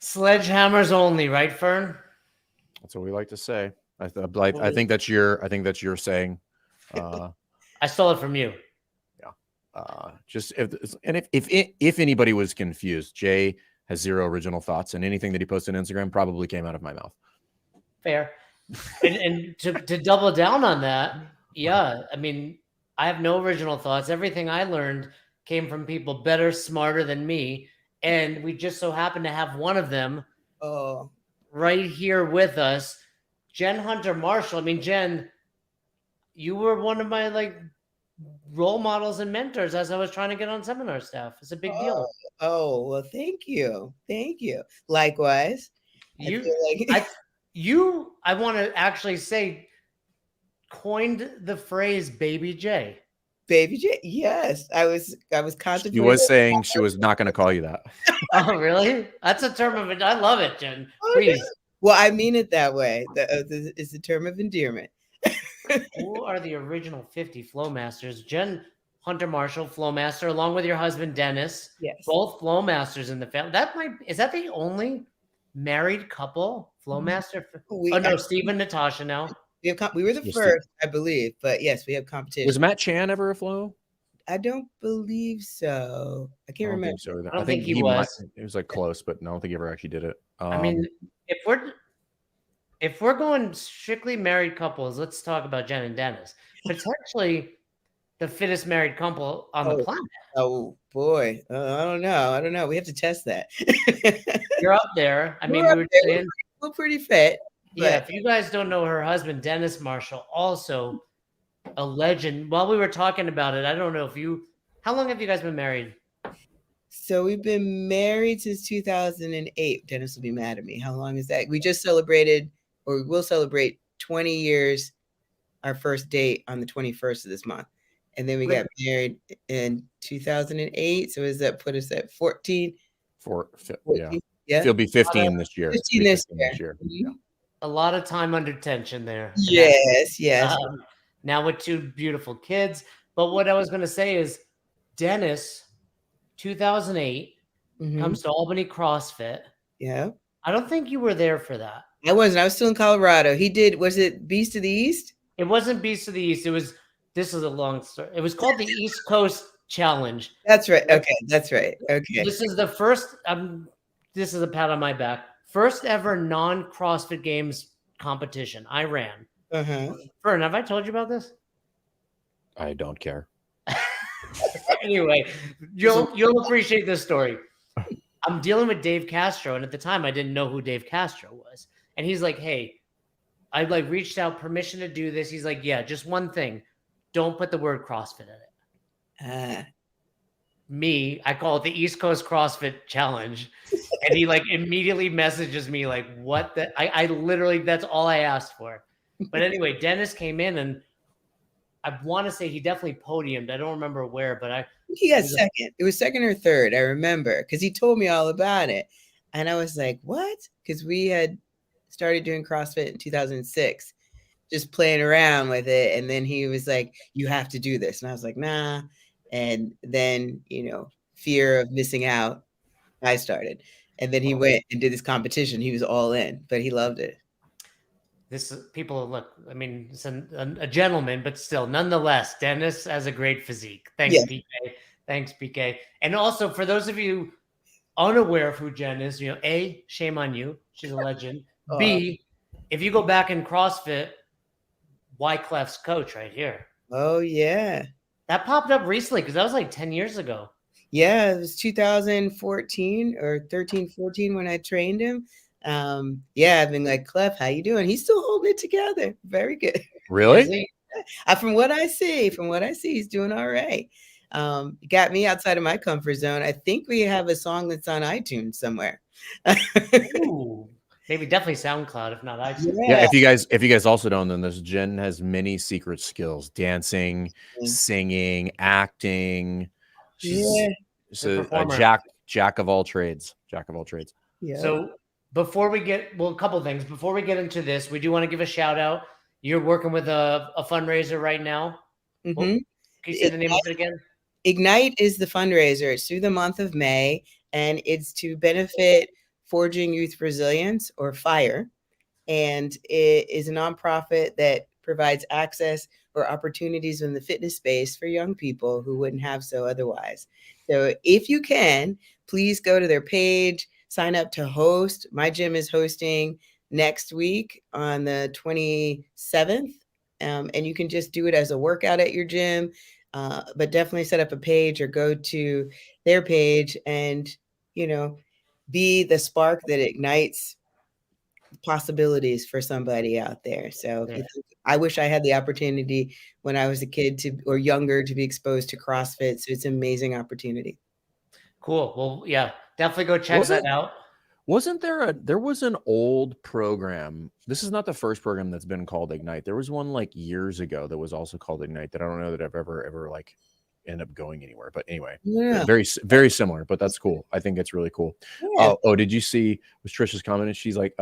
Sledgehammers only, right, Fern? That's what we like to say. I think that's your saying. I stole it from you. Just if anybody was confused, Jay has zero original thoughts, and anything that he posted on Instagram probably came out of my mouth. Fair. And to double down on that, yeah, I mean, I have no original thoughts. Everything I learned came from people better, smarter than me, and we just so happen to have one of them right here with us, Jenn Hunter Marshall. I mean, Jenn, you were one of my role models and mentors as I was trying to get on seminar staff. It's a big deal. Oh, well, thank you. Likewise. I want to actually say, coined the phrase "Baby J." Baby J, yes. I was contemplating. She was saying she was not going to call you that. Oh, really? That's a term of it. I love it, Jenn. Please. Well, I mean it that way. It's a term of endearment. Who are the original 50 Flowmasters? Jenn Hunter Marshall, Flowmaster, along with your husband Dennis. Yes. Both Flowmasters in the family. Is that the only married couple Flowmaster? Steve and Natasha now. We were the first, I believe, but yes, we have competition. Was Matt Chan ever a Flow? I don't believe so. I can't remember. So I don't think he was. It was close, but I don't think he ever actually did it. I mean, if we're going strictly married couples, let's talk about Jenn and Dennis. Potentially the fittest married couple on the planet. Oh boy, I don't know. We have to test that. You're up there. I mean, we're pretty fit. Yeah, if you guys don't know her husband, Dennis Marshall, also a legend. While we were talking about it, I don't know how long have you guys been married? So we've been married since 2008. Dennis will be mad at me. How long is that? We just celebrated, or we will celebrate 20 years, our first date on the 21st of this month. And then we got married in 2008. So does that put us at 14? 14, yeah. It'll be 15 this year. 15 this year. Yeah. A lot of time under tension there. Yes. Now with two beautiful kids. But what I was going to say is Dennis, 2008, comes to Albany CrossFit. Yeah. I don't think you were there for that. I wasn't. I was still in Colorado. Was it Beast of the East? It wasn't Beast of the East. This is a long story. It was called the East Coast Challenge. That's right. Okay. That's right. Okay. This is the first, this is a pat on my back. First ever non-CrossFit Games competition I ran. Fern, have I told you about this? I don't care. Anyway, you'll appreciate this story. I'm dealing with Dave Castro, and at the time I didn't know who Dave Castro was. And he's like, hey, I reached out permission to do this. He's like, yeah, just one thing. Don't put the word CrossFit in it. I call it the East Coast CrossFit Challenge. And he immediately messages me what the, I literally, that's all I asked for. But anyway, Dennis came in and I want to say he definitely podiumed. I don't remember where, but he got second. It was second or third. I remember because he told me all about it. And I was like, what? Because we had started doing CrossFit in 2006, just playing around with it. And then he was like, you have to do this. And I was like, nah. And then, fear of missing out, I started. And then he went and did this competition. He was all in, but he loved it. Look, I mean, it's a gentleman, but still, nonetheless, Dennis has a great physique. Thanks, PK. Thanks, PK. And also, for those of you unaware of who Jenn is, A, shame on you. She's a legend. B, if you go back in CrossFit, Wyclef's coach right here. Oh, yeah. That popped up recently because that was 10 years ago. Yeah, it was 2014 or 13, 14 when I trained him. I've been like, Clef, how you doing? He's still holding it together. Very good. Really? From what I see, he's doing all right. Got me outside of my comfort zone. I think we have a song that's on iTunes somewhere. Ooh, maybe definitely SoundCloud, if not iTunes. Yeah. If you guys also don't know this, Jenn has many secret skills: dancing, singing, acting. She's a jack of all trades. Yeah. So before we get, a couple of things. Before we get into this, we do want to give a shout out. You're working with a fundraiser right now. Mm-hmm. Can you say the name of it again? Ignite is the fundraiser. It's through the month of May, and it's to benefit Forging Youth Resilience, or FIRE. And it is a nonprofit that provides access or opportunities in the fitness space for young people who wouldn't have so otherwise. So if you can, please go to their page, sign up to host. My gym is hosting next week on the 27th. And you can just do it as a workout at your gym, but definitely set up a page or go to their page and, be the spark that ignites possibilities for somebody out there. So I wish I had the opportunity when I was a kid or younger to be exposed to CrossFit. So it's an amazing opportunity. Cool. Well, yeah, definitely go check that out. There was an old program. This is not the first program that's been called Ignite. There was one like years ago that was also called Ignite that I don't know that I've ever like end up going anywhere. But anyway, very, very similar, but that's cool. I think it's really cool. Yeah. Oh, did you see was Trisha's comment? And she's like,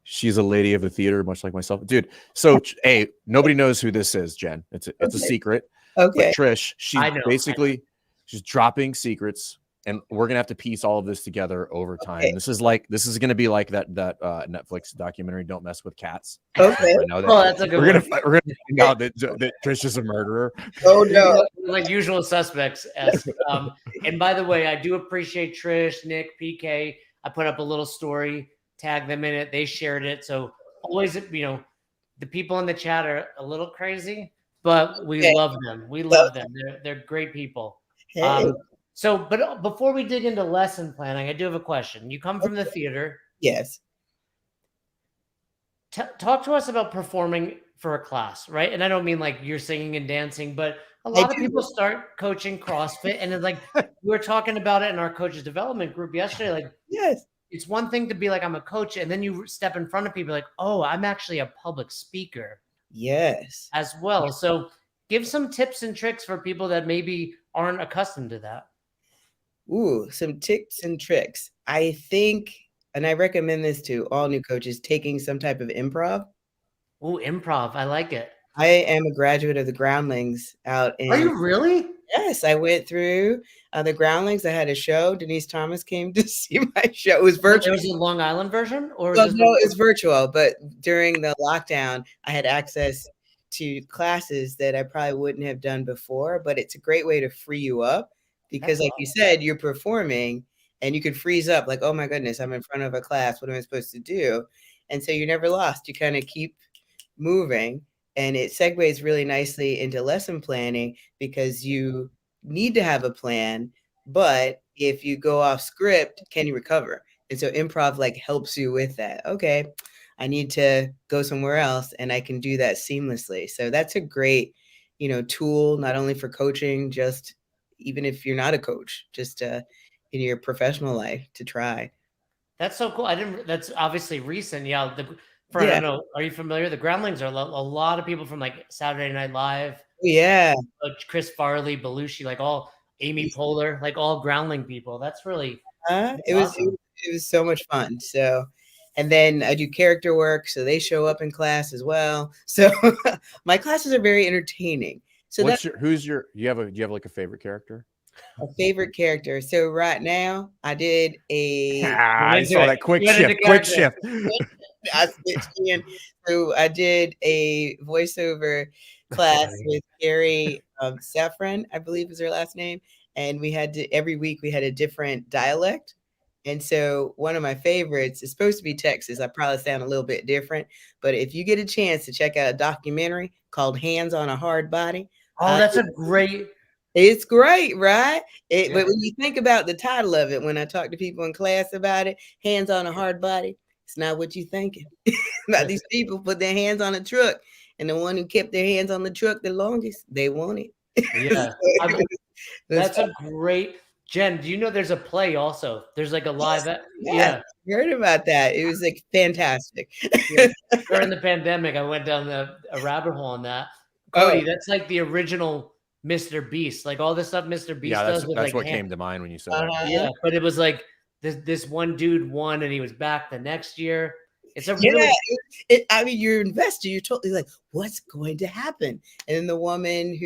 she's a lady of the theater, much like myself, dude. So, hey, nobody knows who this is, Jen. It's a secret. Okay. But Trish, she's dropping secrets, and we're gonna have to piece all of this together over time. Okay. This is gonna be like that Netflix documentary, "Don't Mess with Cats." Okay. That's a good one. We're gonna find out that Trish is a murderer. Oh no, like Usual Suspects. And by the way, I do appreciate Trish, Nick, PK. I put up a little story, tag them in it. They shared it. So always, the people in the chat are a little crazy, but we love them. We love them. They're great people. Hey. But before we dig into lesson planning, I do have a question. You come from the theater. Yes. Talk to us about performing for a class, right? And I don't mean like you're singing and dancing, but a lot of people start coaching CrossFit, and it's like we were talking about it in our coaches development group yesterday. Like, yes, it's one thing to be like, I'm a coach, and then you step in front of people like, oh, I'm actually a public speaker. Yes. As well. So give some tips and tricks for people that maybe aren't accustomed to that. Ooh, some tips and tricks. I think, and I recommend this to all new coaches, taking some type of improv. Ooh, improv. I like it. I am a graduate of the Groundlings out in. Are you really? Yes, I went through the Groundlings. I had a show. Denise Thomas came to see my show. It was virtual. Was it a Long Island version? Or no, it's virtual. But during the lockdown, I had access to classes that I probably wouldn't have done before. But it's a great way to free you up because, like you said, you're performing and you could freeze up like, oh, my goodness, I'm in front of a class. What am I supposed to do? And so you're never lost. You kind of keep moving. And it segues really nicely into lesson planning because you need to have a plan, but if you go off script, can you recover? And so improv like helps you with that. Okay, I need to go somewhere else and I can do that seamlessly. So that's a great, tool, not only for coaching, just even if you're not a coach, just in your professional life to try. That's so cool. That's obviously recent. Yeah. I don't know. Are you familiar? The Groundlings are a lot of people from like Saturday Night Live. Yeah. Chris Farley, Belushi, like all Amy Poehler, like all Groundling people. That's really it was so much fun. So, and then I do character work, so they show up in class as well. So my classes are very entertaining. So do you have like a favorite character? A favorite character. So right now I did I saw that quick shift. I switched in. So I did a voiceover class with Carrie Saffron, I believe is her last name. And we had every week we had a different dialect. And so one of my favorites is supposed to be Texas. I probably sound a little bit different, but if you get a chance to check out a documentary called Hands on a Hard Body. Oh, that's a great. It's great, right? But when you think about the title of it, when I talk to people in class about it, Hands on a Hard Body, it's not what you're thinking. About these people put their hands on a truck, and the one who kept their hands on the truck the longest, they won it. Yeah. That's a great. Jen, do you know there's a play also? There's like a live. Yeah. I heard about that. It was like fantastic. During the pandemic, I went down a rabbit hole on that. Cody, that's like the original Mr. Beast, like all this stuff Mr. Beast does. That's like what came to mind when you said that. Yeah, but it was like this one dude won, and he was back the next year. It's a really. You're an investor. You're totally like, what's going to happen? And then the woman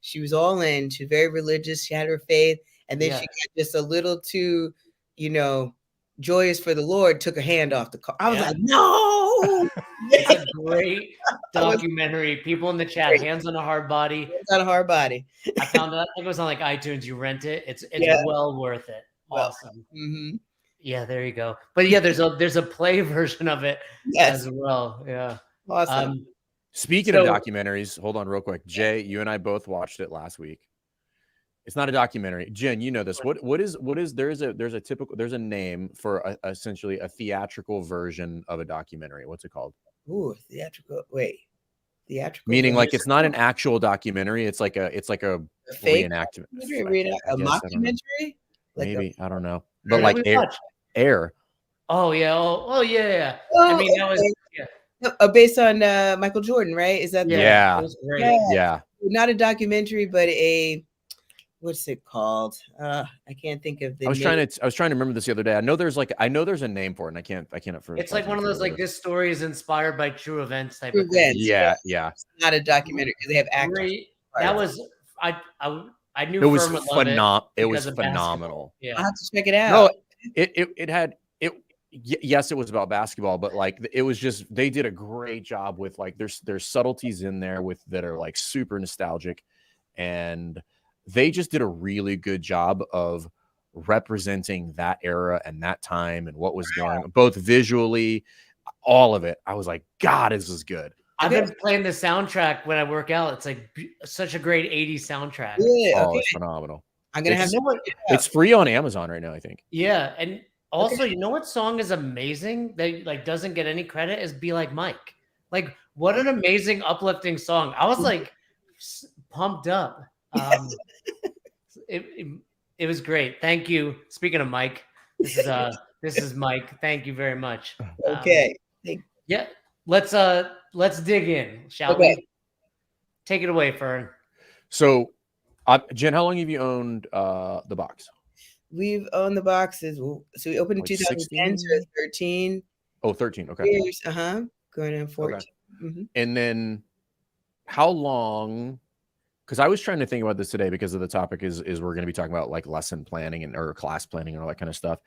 she was all in. She's very religious. She had her faith, and then she got just a little too you know, Joy is for the Lord took a hand off the car. I was Yeah. like, no. It's a great documentary. People in the chat, Hands on a Hard Body. It's not a hard body. I found out, I think it was on like iTunes. You rent it. It's Yeah. well worth it. Well, Awesome. mhm. Yeah, there you go. But yeah, there's a play version of it Yes. as well. Yeah. Awesome. Speaking So- of documentaries, hold on real quick. Jay, you and I both watched it last week. It's not a documentary. Jen, you know this. What is there's a name for essentially a theatrical version of a documentary. What's it called? Ooh, theatrical. Wait. Theatrical. Meaning like there's- it's not an actual documentary. It's like a a fake reenactment. documentary? I A guess, I don't know. mockumentary? Like Maybe I don't know. What But did like we watch? Air. Oh yeah. Oh yeah. Oh, I mean, that was based on Michael Jordan, right? Is that Yeah. It was great. Yeah. Yeah. not a documentary, but a what's it called? I can't think of the I was name. trying to remember this the other day. I know there's a name for it, and I can't It's like one of those like this story is inspired by true events type True of thing. events. Yeah. It's not a documentary because they have actors. Great. That was I knew It was Fern would love it was because of basketball. phenomenal. I'll Yeah. have to check it out. No, it had it. Yes, it was about basketball, but like it was just they did a great job with like there's subtleties in there with that are like super nostalgic, and they just did a really good job of representing that era and that time and what was going on, both visually, all of it. I was like, God, this is good. I've been playing the soundtrack when I work out. It's like such a great 80s soundtrack. Yeah, Oh, okay. it's phenomenal. I'm gonna have You know what? It's free on Amazon right now, I think. Yeah, and also, you know what song is amazing that like doesn't get any credit is "Be Like Mike." Like, what an amazing, uplifting song! I was like pumped up. It was great. Thank you. Speaking of Mike, this is Mike. Thank you very much. Okay. Yeah, let's dig in, shall Okay. we? Take it away, Fern. So, Jen, how long have you owned the box? We've owned the boxes. So we opened in Like 2010, so 16? 13 Oh, 13. Okay. years. Going on 14. Okay. And then how long? Because I was trying to think about this today because of the topic is we're going to be talking about like lesson planning or class planning and all that kind of stuff.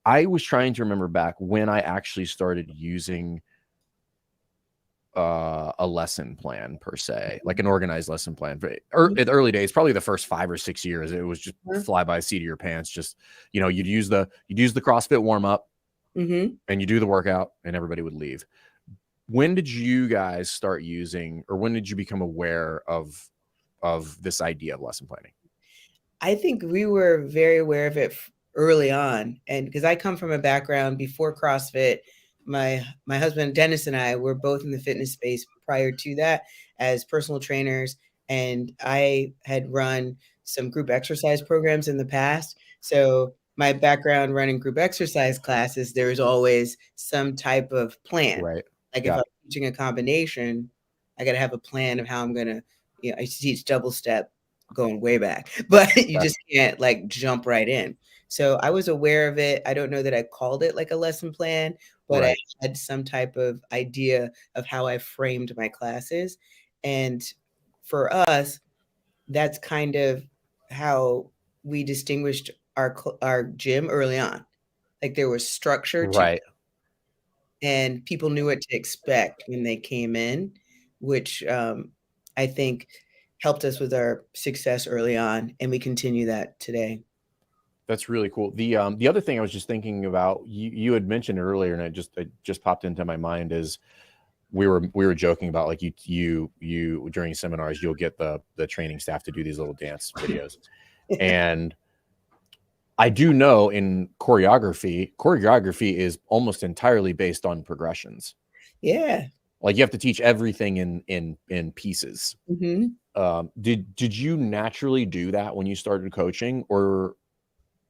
I was trying to remember back when I actually started using a lesson plan per se, like an organized lesson plan. In the early days, probably the first 5 or 6 years, it was just fly by the seat of your pants. Just, you'd use the CrossFit warm up and you do the workout and everybody would leave. When did you guys start using, or when did you become aware of this idea of lesson planning? I think we were very aware of it early on. And because I come from a background before CrossFit, my husband Dennis and I were both in the fitness space prior to that as personal trainers, and I had run some group exercise programs in the past. So my background running group exercise classes, there was always some type of plan. Right. Like if I'm teaching a combination, I got to have a plan of how I'm gonna. I used to teach double step going way back, but you just can't like jump right in. So I was aware of it. I don't know that I called it like a lesson plan, but I had some type of idea of how I framed my classes. And for us, that's kind of how we distinguished our gym early on. Like there was structure to it, and people knew what to expect when they came in, which I think helped us with our success early on, and we continue that today. That's really cool. The other thing I was just thinking about, you had mentioned earlier, and it just popped into my mind is we were joking about like you during seminars you'll get the training staff to do these little dance videos, and I do know in choreography is almost entirely based on progressions. Yeah. Like you have to teach everything in pieces. Did you naturally do that when you started coaching, or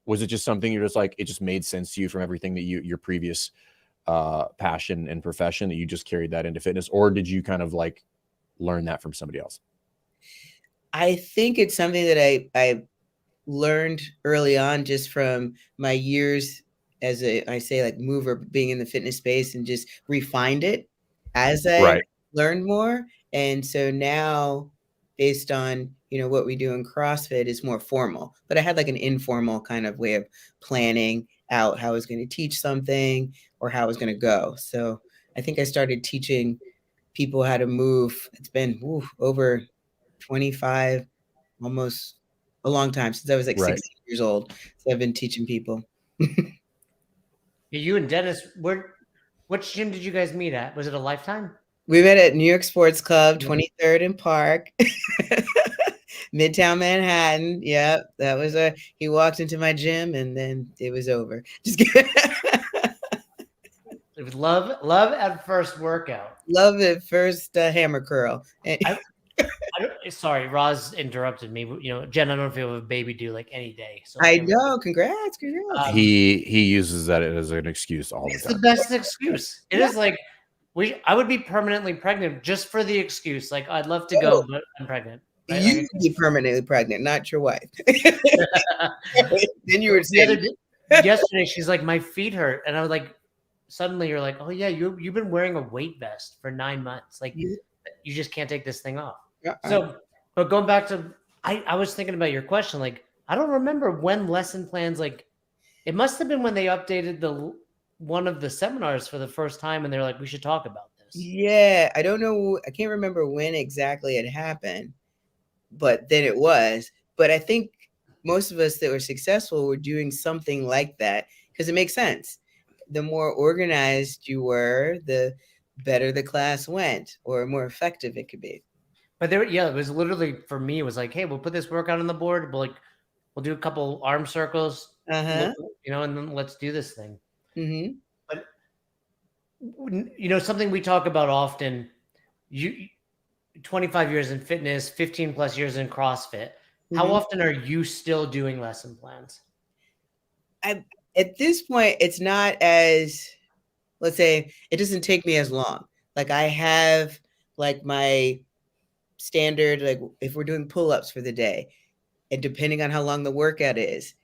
was it just something you're just like, it just made sense to you from everything that your previous passion and profession that you just carried that into fitness, or did you kind of like learn that from somebody else? I think it's something that I learned early on just from my years as I say like mover, being in the fitness space, and just refined it as I learned more. And so now based on, what we do in CrossFit is more formal, but I had like an informal kind of way of planning out how I was going to teach something or how I was going to go. So I think I started teaching people how to move. It's been over 25, almost a long time, since I was like Right. 16 years old. So I've been teaching people. You and Dennis, which gym did you guys meet at? Was it a Lifetime? We met at New York Sports Club, 23rd and Park, Midtown Manhattan. Yep, that was he walked into my gym and then it was over. Just kidding. It was love at first workout. Love at first hammer curl. Sorry, Roz interrupted me. Jen, I don't know if you have a baby due like any day. So I know. Congrats. He uses that as an excuse all the It's time. the best excuse. It is like I would be permanently pregnant just for the excuse. Like I'd love to go, but I'm pregnant. Right? You would be permanently pregnant, not your wife. Then you were saying yesterday, she's like, my feet hurt, and I was like, suddenly you're like, oh yeah, you've been wearing a weight vest for 9 months. Like you just can't take this thing off. So, but going back to, I was thinking about your question. Like I don't remember when lesson plans. Like it must have been when they updated one of the seminars for the first time, and they're like, we should talk about this. Yeah, I don't know. I can't remember when exactly it happened, but then it was. But I think most of us that were successful were doing something like that because it makes sense. The more organized you were, the better the class went, or more effective it could be. But it was literally, for me, it was like, hey, we'll put this workout on the board. We'll do a couple arm circles, and then let's do this thing. Mm-hmm. But something we talk about often, 25 years in fitness, 15 plus years in CrossFit. How often are you still doing lesson plans? At this point, it's not as, let's say, it doesn't take me as long. Like I have like my standard, like if we're doing pull-ups for the day, and depending on how long the workout is,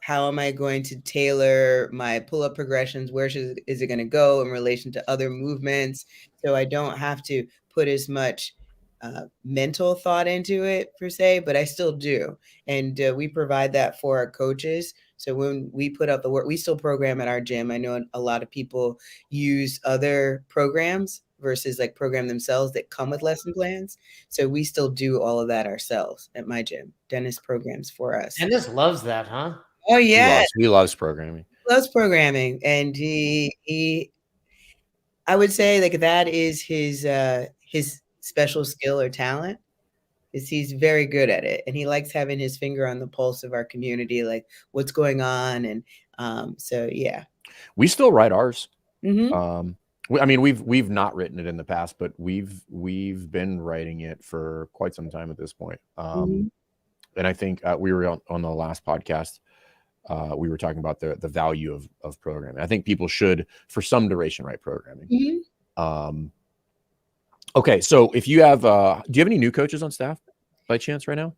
how am I going to tailor my pull-up progressions? Where is it going to go in relation to other movements? So I don't have to put as much mental thought into it per se, but I still do. And we provide that for our coaches. So when we put out the work, we still program at our gym. I know a lot of people use other programs versus like program themselves that come with lesson plans. So we still do all of that ourselves at my gym. Dennis programs for us. Dennis loves that, huh? Oh yeah, he loves programming. Loves programming, and he I would say like that is his special skill or talent. Is he's very good at it, and he likes having his finger on the pulse of our community, like what's going on, and so yeah. We still write ours. Mm-hmm. I mean, we've not written it in the past, but we've been writing it for quite some time at this point. And I think we were on the last podcast. We were talking about the value of programming. I think people should, for some duration, write programming. Okay, so if you have, do you have any new coaches on staff by chance right now?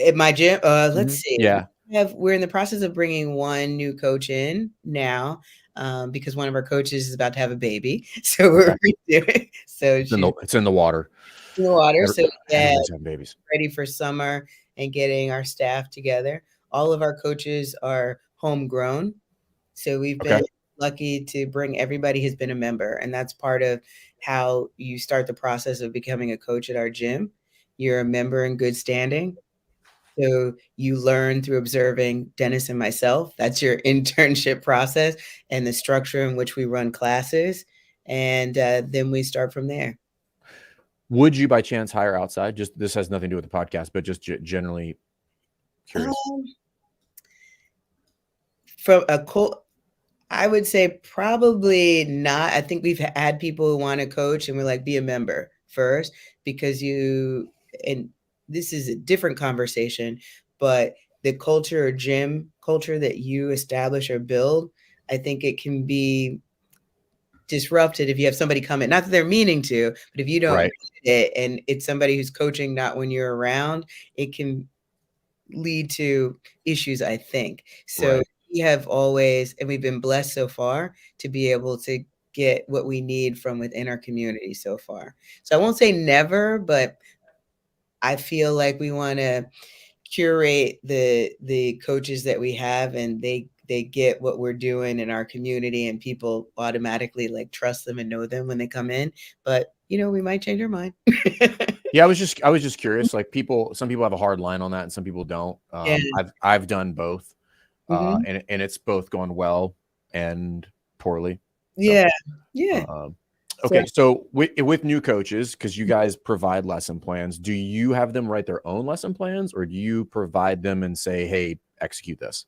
At my gym, let's see. Yeah, we're in the process of bringing one new coach in now. Because one of our coaches is about to have a baby, so we're redoing. So it's in the water. In the water. So yeah, babies ready for summer and getting our staff together. All of our coaches are homegrown, so we've been lucky to bring everybody has been a member, and that's part of how you start the process of becoming a coach at our gym. You're a member in good standing. So you learn through observing Dennis and myself. That's your internship process and the structure in which we run classes. And then we start from there. Would you by chance hire outside? Just this has nothing to do with the podcast, but just generally curious. From I would say probably not. I think we've had people who want to coach and we're like, be a member first, because and this is a different conversation, but the culture or gym culture that you establish or build, I think it can be disrupted if you have somebody come in. Not that they're meaning to, but if you don't get it and it's somebody who's coaching not when you're around, it can lead to issues, I think. So we have always, and we've been blessed so far to be able to get what we need from within our community so far. So I won't say never, but I feel like we want to curate the coaches that we have, and they they get what we're doing in our community, and people automatically like trust them and know them when they come in. But we might change our mind. Yeah, I was just curious. Like some people have a hard line on that, and some people don't. Yeah. I've done both, Mhm. and it's both gone well and poorly. Yeah. Okay, so with new coaches, because you guys provide lesson plans, do you have them write their own lesson plans, or do you provide them and say, "Hey, execute this"?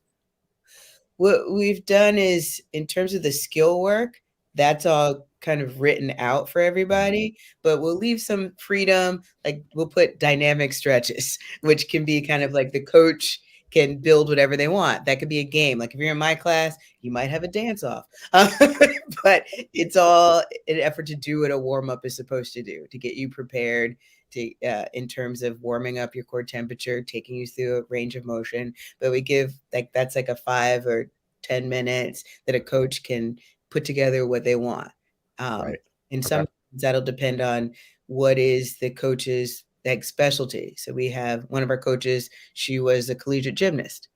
What we've done is, in terms of the skill work, that's all kind of written out for everybody, but we'll leave some freedom. Like we'll put dynamic stretches, which can be kind of like the coach can build whatever they want. That could be a game. Like if you're in my class, you might have a dance off, but it's all an effort to do what a warm up is supposed to do to get you prepared to, in terms of warming up your core temperature, taking you through a range of motion. But we give that's like a 5 or 10 minutes that a coach can put together what they want. Right. And Okay. sometimes that'll depend on what is the coach's specialty. So we have one of our coaches, she was a collegiate gymnast.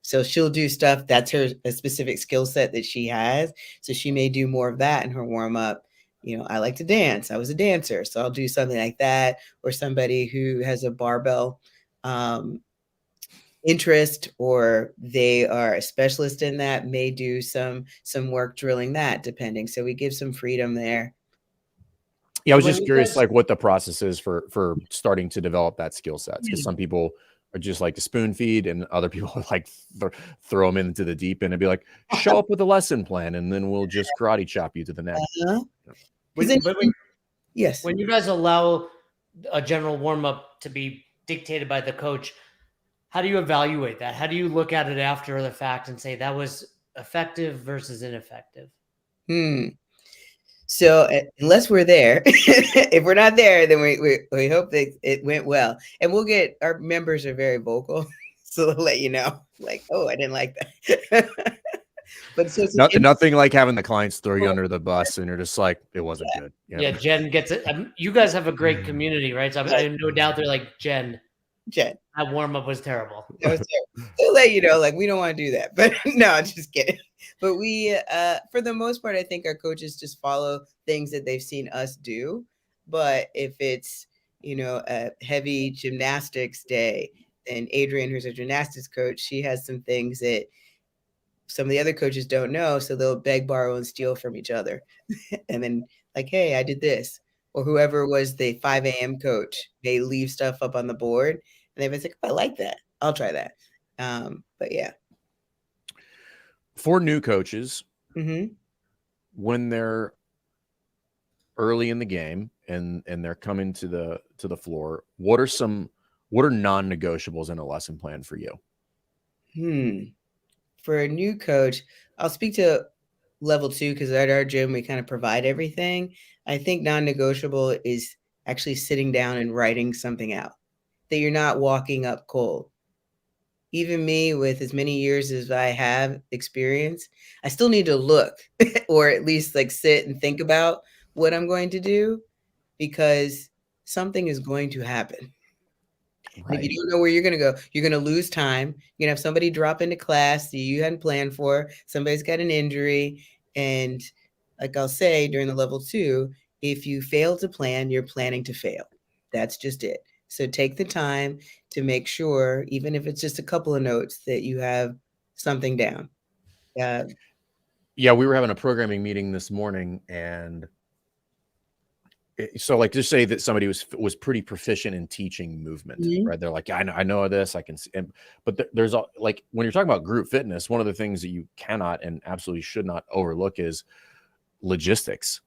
So she'll do stuff that's a specific skill set that she has. So she may do more of that in her warm up. I like to dance. I was a dancer, so I'll do something like that. Or somebody who has a barbell interest, or they are a specialist in that, may do some work drilling that, depending. So we give some freedom there. Yeah, I was just curious, like what the process is for starting to develop that skill sets, because some people are just like to spoon feed, and other people like throw them into the deep end and be like, show up with a lesson plan, and then we'll just karate chop you to the neck. Yes. When you guys allow a general warm up to be dictated by the coach, how do you evaluate that? How do you look at it after the fact and say that was effective versus ineffective? So unless we're there, if we're not there, then we hope that it went well. And our members are very vocal. So they'll let you know, like, oh, I didn't like that. But so nothing like having the clients throw you under the bus and you're just like, it wasn't good. Yeah, Jen gets it. You guys have a great community, right? So I have no doubt they're like, Jen, that warm up was terrible. That was terrible. They'll let you know, like, we don't want to do that. But no, just kidding. But we, for the most part, I think our coaches just follow things that they've seen us do. But if it's, a heavy gymnastics day, then Adrienne, who's a gymnastics coach, she has some things that some of the other coaches don't know. So they'll beg, borrow, and steal from each other. And then like, hey, I did this. Or whoever was the 5 a.m. coach, they leave stuff up on the board. And they've been like, oh, I like that. I'll try that. But yeah. For new coaches, when they're early in the game and they're coming to the floor, what are non-negotiables in a lesson plan for you? For a new coach, I'll speak to level 2, because at our gym, we kind of provide everything. I think non-negotiable is actually sitting down and writing something out, that you're not walking up cold. Even me, with as many years as I have experience, I still need to look or at least like sit and think about what I'm going to do, because something is going to happen. Right. If you don't know where you're going to go, you're going to lose time. You're going to have somebody drop into class that you hadn't planned for. Somebody's got an injury. And like I'll say, during the level 2, if you fail to plan, you're planning to fail. That's just it. So take the time to make sure, even if it's just a couple of notes, that you have something down. Yeah, we were having a programming meeting this morning, and so like just say that somebody was pretty proficient in teaching movement, right? They're like, yeah, I know this, I can see. But there's like, when you're talking about group fitness, one of the things that you cannot and absolutely should not overlook is logistics.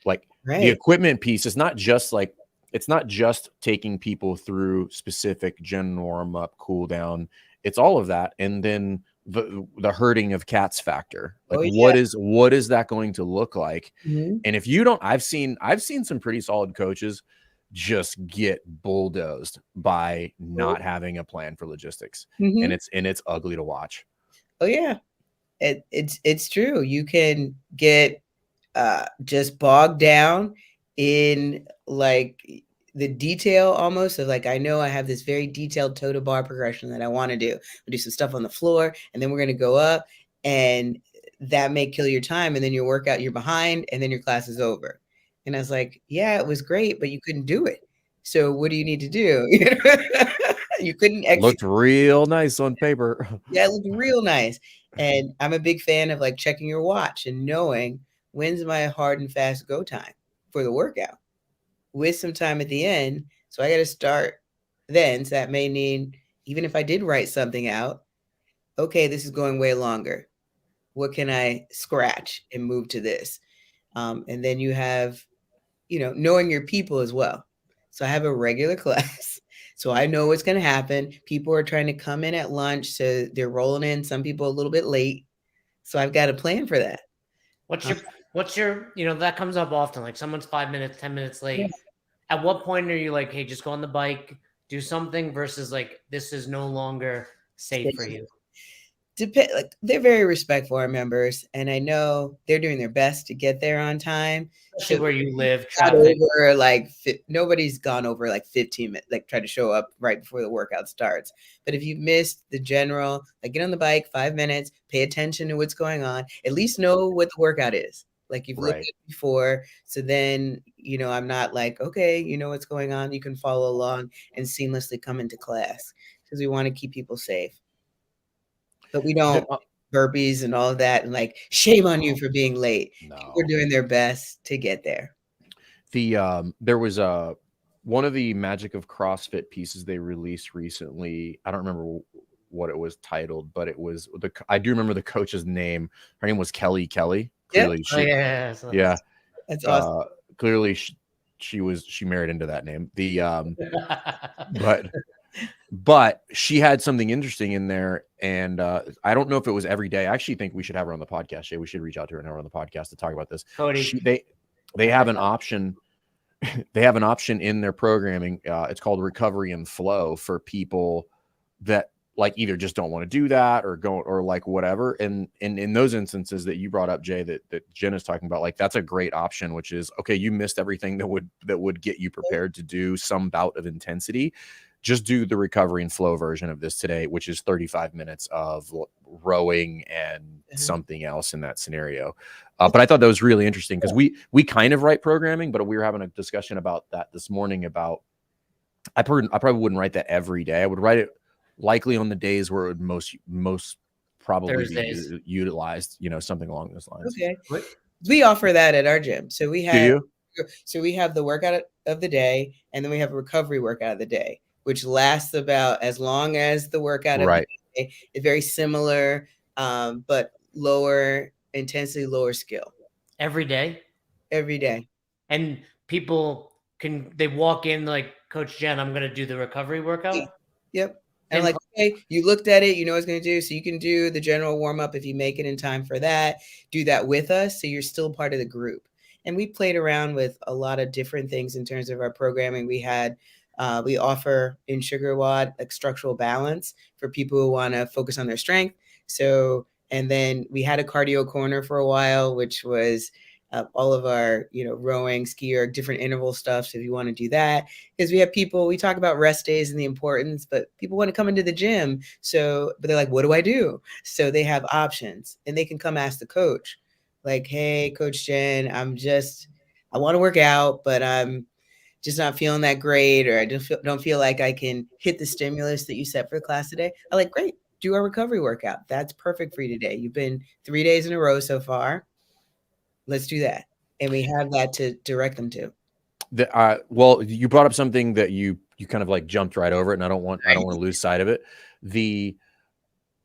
Like the equipment piece is not just like, it's not just taking people through specific gen warm up, cool down. It's all of that. And then the herding of cats factor. Like what is that going to look like? And if you don't, I've seen some pretty solid coaches just get bulldozed by not having a plan for logistics. And it's ugly to watch. Oh yeah. It's true. You can get just bogged down in like the detail almost of like, I know I have this very detailed toe to bar progression that I want to do. We'll do some stuff on the floor, and then we're going to go up. and that may kill your time. And then your workout, you're behind, and then your class is over. And I was like, yeah, it was great, but you couldn't do it. So what do you need to do? You couldn't execute. Looked real nice on paper. Yeah, it looked real nice. And I'm a big fan of like checking your watch and knowing when's my hard and fast go time for the workout with some time at the end. So I got to start then. So that may mean, even if I did write something out, okay, this is going way longer. What can I scratch and move to this? And then you have, knowing your people as well. So I have a regular class. So I know what's going to happen. People are trying to come in at lunch. So they're rolling in, some people a little bit late. So I've got a plan for that. What's your, that comes up often. Like someone's 5 minutes, 10 minutes late. Yeah. At what point are you like, hey, just go on the bike, do something, versus like, this is no longer safe for you? Like they're very respectful, our members, and I know they're doing their best to get there on time. Especially where you live, traffic. Nobody's gone over like 15 minutes, like try to show up right before the workout starts. But if you missed the general, like get on the bike, 5 minutes, pay attention to what's going on, at least know what the workout is. Like you've looked at it before. So then, I'm not like, okay, you know what's going on. You can follow along and seamlessly come into class, because we want to keep people safe. But we don't burpees and all of that. And like, shame on you for being late. No. We're doing their best to get there. There was one of the Magic of CrossFit pieces they released recently. I don't remember what it was titled, but it was I do remember the coach's name. Her name was Kelly. Clearly, yeah. That's awesome. Clearly, she married into that name. But she had something interesting in there, and I don't know if it was every day. I actually think we should have her on the podcast. Shay, we should reach out to her and have her on the podcast to talk about this. Cody, they have an option. They have an option in their programming. It's called Recovery and Flow for people that like either just don't want to do that or go or like whatever. And in those instances that you brought up, Jay, that Jenn is talking about, like that's a great option, which is okay. You missed everything that would get you prepared to do some bout of intensity. Just do the Recovery and Flow version of this today, which is 35 minutes of rowing and something else in that scenario. But I thought that was really interesting because we kind of write programming, but we were having a discussion about that this morning about I probably wouldn't write that every day. I would write it likely on the days where it would most probably Thursdays. be utilized, something along those lines. Okay. We offer that at our gym. So we have the workout of the day, and then we have a recovery workout of the day, which lasts about as long as the workout of the day. It's very similar, but lower intensity, lower skill. Every day? Every day. And people they walk in like, Coach Jenn, I'm going to do the recovery workout? Yep. And like, okay, you looked at it, you know what it's going to do. So you can do the general warm up if you make it in time for that. Do that with us, so you're still part of the group. And we played around with a lot of different things in terms of our programming. We offer in SugarWOD like structural balance for people who want to focus on their strength. So, and then we had a cardio corner for a while, which was all of our, rowing, skier, different interval stuff. So if you want to do that, because we talk about rest days and the importance, but people want to come into the gym. So, but they're like, what do I do? So they have options, and they can come ask the coach like, hey, Coach Jenn, I want to work out, but I'm just not feeling that great, or I don't feel like I can hit the stimulus that you set for the class today. I'm like, great, do our recovery workout. That's perfect for you today. You've been 3 days in a row so far. Let's do that. And we have that to direct them to. Well, you brought up something that you kind of like jumped right over it, and I don't want to lose sight of it.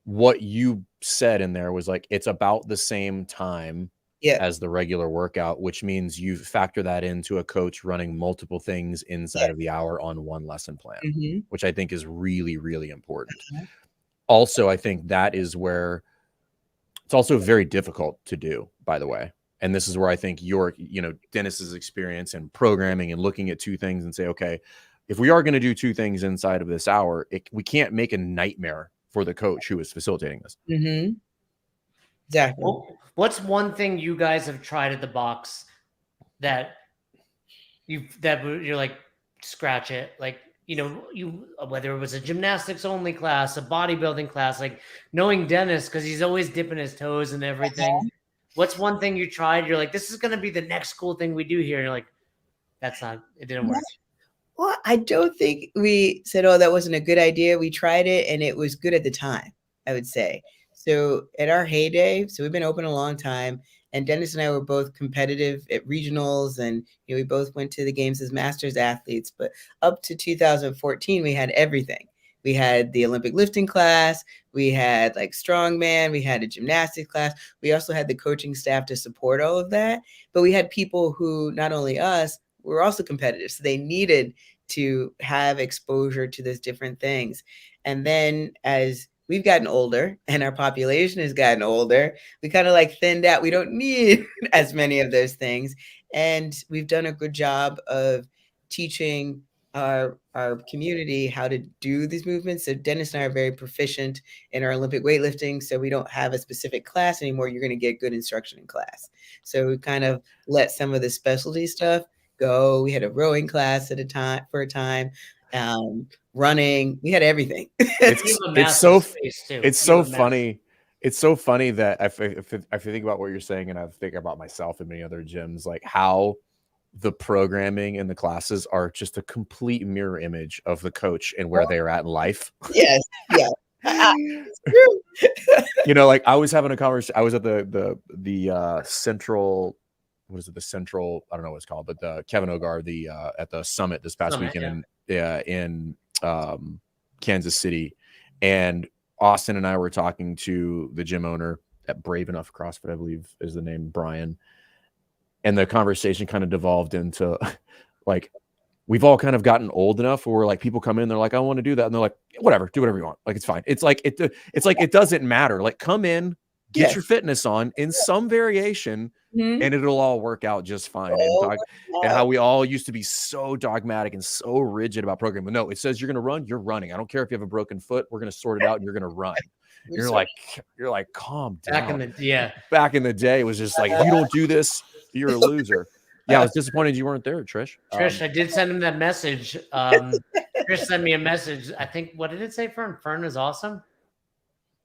What you said in there was like, it's about the same time as the regular workout, which means you factor that into a coach running multiple things inside of the hour on one lesson plan, which I think is really, really important. Also, I think that is where it's also very difficult to do, by the way. And this is where I think Dennis's experience and programming and looking at two things and say, okay, if we are going to do two things inside of this hour, we can't make a nightmare for the coach who is facilitating this. Exactly. Well, what's one thing you guys have tried at the box that you're like, scratch it? Like, whether it was a gymnastics only class, a bodybuilding class, like knowing Dennis, because he's always dipping his toes and everything. What's one thing you tried? You're like, this is going to be the next cool thing we do here. And you're like, it didn't work. Well, I don't think we said, oh, that wasn't a good idea. We tried it and it was good at the time, I would say. So at our heyday, so we've been open a long time, and Dennis and I were both competitive at regionals, and we both went to the games as masters athletes. But up to 2014, we had everything. We had the Olympic lifting class, we had like strongman, we had a gymnastics class. We also had the coaching staff to support all of that. But we had people who, not only us, were also competitive. So they needed to have exposure to those different things. And then as we've gotten older and our population has gotten older, we kind of like thinned out. We don't need as many of those things. And we've done a good job of teaching our community how to do these movements. So Dennis and I are very proficient in our Olympic weightlifting. So we don't have a specific class anymore. You're going to get good instruction in class. So we kind of let some of the specialty stuff go. We had a rowing class for a time. Running, we had everything. It's so funny. It's so funny that if I think about what you're saying, and I think about myself and many other gyms, like how the programming and the classes are just a complete mirror image of the coach and where they're at in life. Yes, yeah. Like I was having a conversation. I was at the central. What is it? The central, I don't know what it's called, but the Kevin Ogar, at the summit this past weekend in Kansas City. And Austin and I were talking to the gym owner at Brave Enough CrossFit, I believe is the name, Brian. And the conversation kind of devolved into like, we've all kind of gotten old enough where like people come in, they're like, I want to do that. And they're like, whatever, do whatever you want. Like, it's fine. It's like, it doesn't matter. Like, come in, get your fitness on in some variation, and it'll all work out just fine. And how we all used to be so dogmatic and so rigid about programming. No, it says you're going to run, you're running. I don't care if you have a broken foot. We're going to sort it out and you're going to run. You're like, calm down. Back in the day, it was just like, if you don't do this, you're a loser. Yeah, I was disappointed you weren't there, Trish. I did send him that message. Trish sent me a message. I think, what did it say for him? Fern is awesome.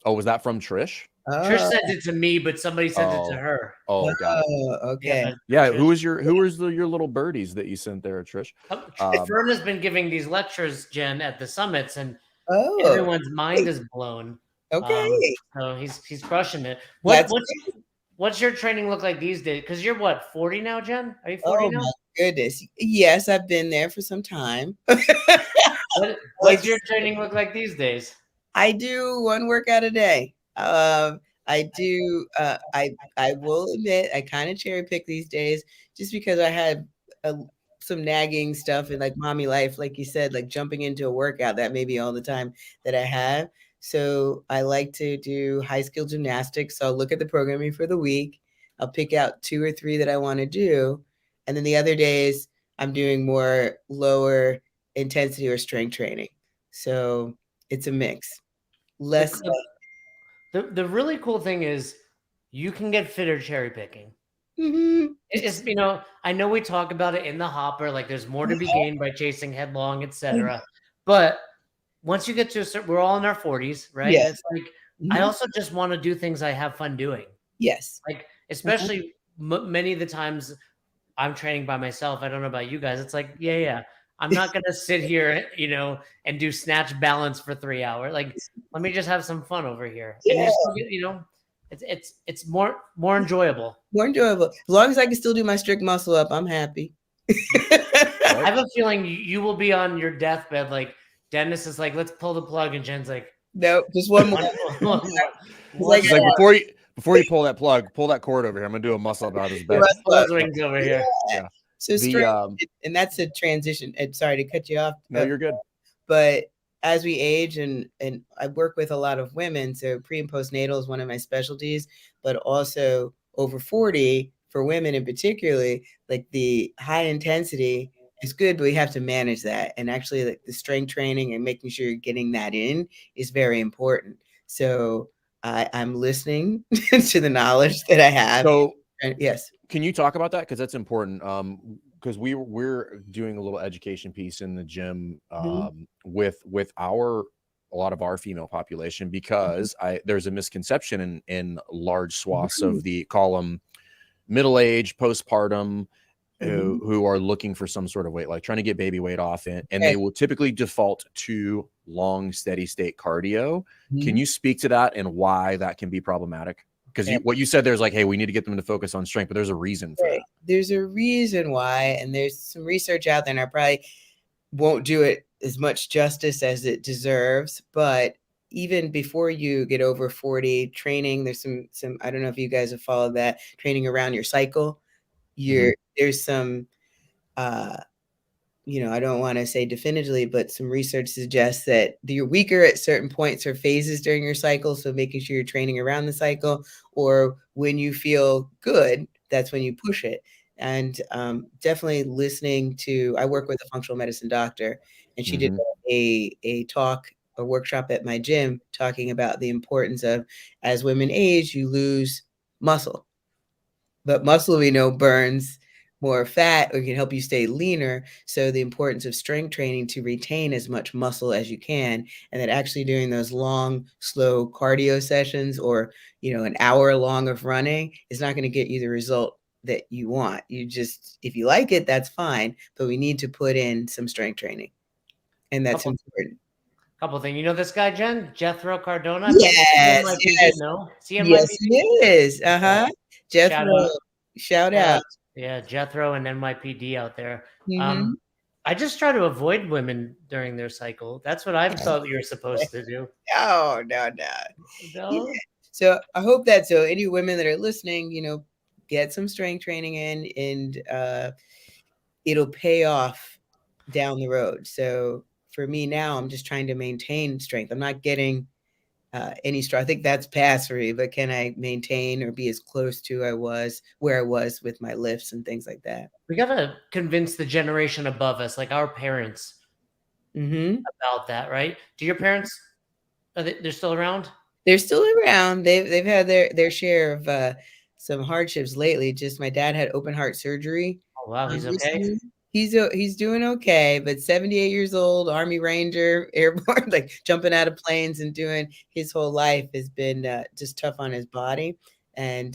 Oh, was that from Trish? Trish sent it to me, but somebody sent it to her. Oh, got it. Okay. Yeah, who was your little birdies that you sent there, Trish? Fern has been giving these lectures, Jen, at the summits, and everyone's mind is blown. Okay. So he's crushing it. What's your training look like these days? Because you're what, 40 now, Jen? Are you 40 now? My goodness. Yes, I've been there for some time. What's your training look like these days? I do one workout a day. I do. I will admit I kind of cherry pick these days just because I had some nagging stuff in like mommy life, like you said, like jumping into a workout that may be all the time that I have. So I like to do high skill gymnastics. So I'll look at the programming for the week. I'll pick out 2 or 3 that I want to do, and then the other days I'm doing more lower intensity or strength training. So it's a mix. Less. The really cool thing is you can get fitter cherry picking. It's, I know we talk about it in the hopper, like there's more to be gained by chasing headlong, etc. But once you get to a certain, we're all in our 40s, right? Yes. It's like, I also just want to do things I have fun doing. Yes. Like, especially many of the times I'm training by myself. I don't know about you guys. It's like, yeah. I'm not going to sit here, and do snatch balance for 3 hours. Like, let me just have some fun over here. Yeah. And it's more enjoyable. More enjoyable. As long as I can still do my strict muscle up, I'm happy. I have a feeling you will be on your deathbed. Like, Dennis is like, let's pull the plug. And Jen's like, no, just one more. Like, before you pull that plug, pull that cord over here. I'm going to do a muscle up out of his bed. Wings over here. Yeah. So and that's a transition. And sorry to cut you off. No, you're good. But as we age, and I work with a lot of women, so pre and postnatal is one of my specialties, but also over 40 for women in particularly, like the high intensity is good, but we have to manage that. And actually, like the strength training and making sure you're getting that in is very important. So I'm listening to the knowledge that I have. So yes. Can you talk about that? Because that's important. because we're doing a little education piece in the gym Mhm. with a lot of our female population, because there's a misconception in large swaths Mhm. of the column middle age, postpartum, Mhm. who are looking for some sort of weight, like trying to get baby weight off, and Okay. they will typically default to long, steady state cardio. Can Mhm. you speak to that and why that can be problematic? Because Okay. what you said, there's like, hey, we need to get them to focus on strength, but there's a reason for Right. that. There's a reason why, and there's some research out there, and I probably won't do it as much justice as it deserves. But even before you get over 40, training, there's some I don't know if you guys have followed that, training around your cycle. Mhm. There's some uh I don't want to say definitively, but some research suggests that you're weaker at certain points or phases during your cycle. So making sure you're training around the cycle, or when you feel good, that's when you push it. And definitely listening to, I work with a functional medicine doctor, and she did Mhm. a talk, a workshop at my gym talking about the importance of, as women age, you lose muscle, but muscle we know burns more fat or can help you stay leaner. So the importance of strength training to retain as much muscle as you can, and that actually doing those long, slow cardio sessions, or an hour long of running, is not going to get you the result that you want. You just, if you like it, that's fine, but we need to put in some strength training, and that's Couple important. couple things. You know this guy, Jen? Jethro Cardona? I think Yes, CNYPD, yes, no? yes, CNYPD? it is. Yeah. Jethro, Shout out. shout Shout out. out. Yeah, Jethro and NYPD out there. Hmm. I just try to avoid women during their cycle. That's what I thought you're supposed to do. No, no, no. Yeah. No? So I hope that, so any women that are listening, get some strength training in, and it'll pay off down the road. So for me now, I'm just trying to maintain strength. I'm not getting any strong. I think that's past for me, but can I maintain or be as close to where I was with my lifts and things like that? We gotta convince the generation above us, like our parents, Hmm. about that, right? Do your parents, they're still around? They're still around. They've had their share of some hardships lately. Just my dad had open heart surgery Oh, wow, he's okay? recently. He's doing okay, but 78 years old, Army Ranger, airborne, like jumping out of planes and doing his whole life has been just tough on his body. And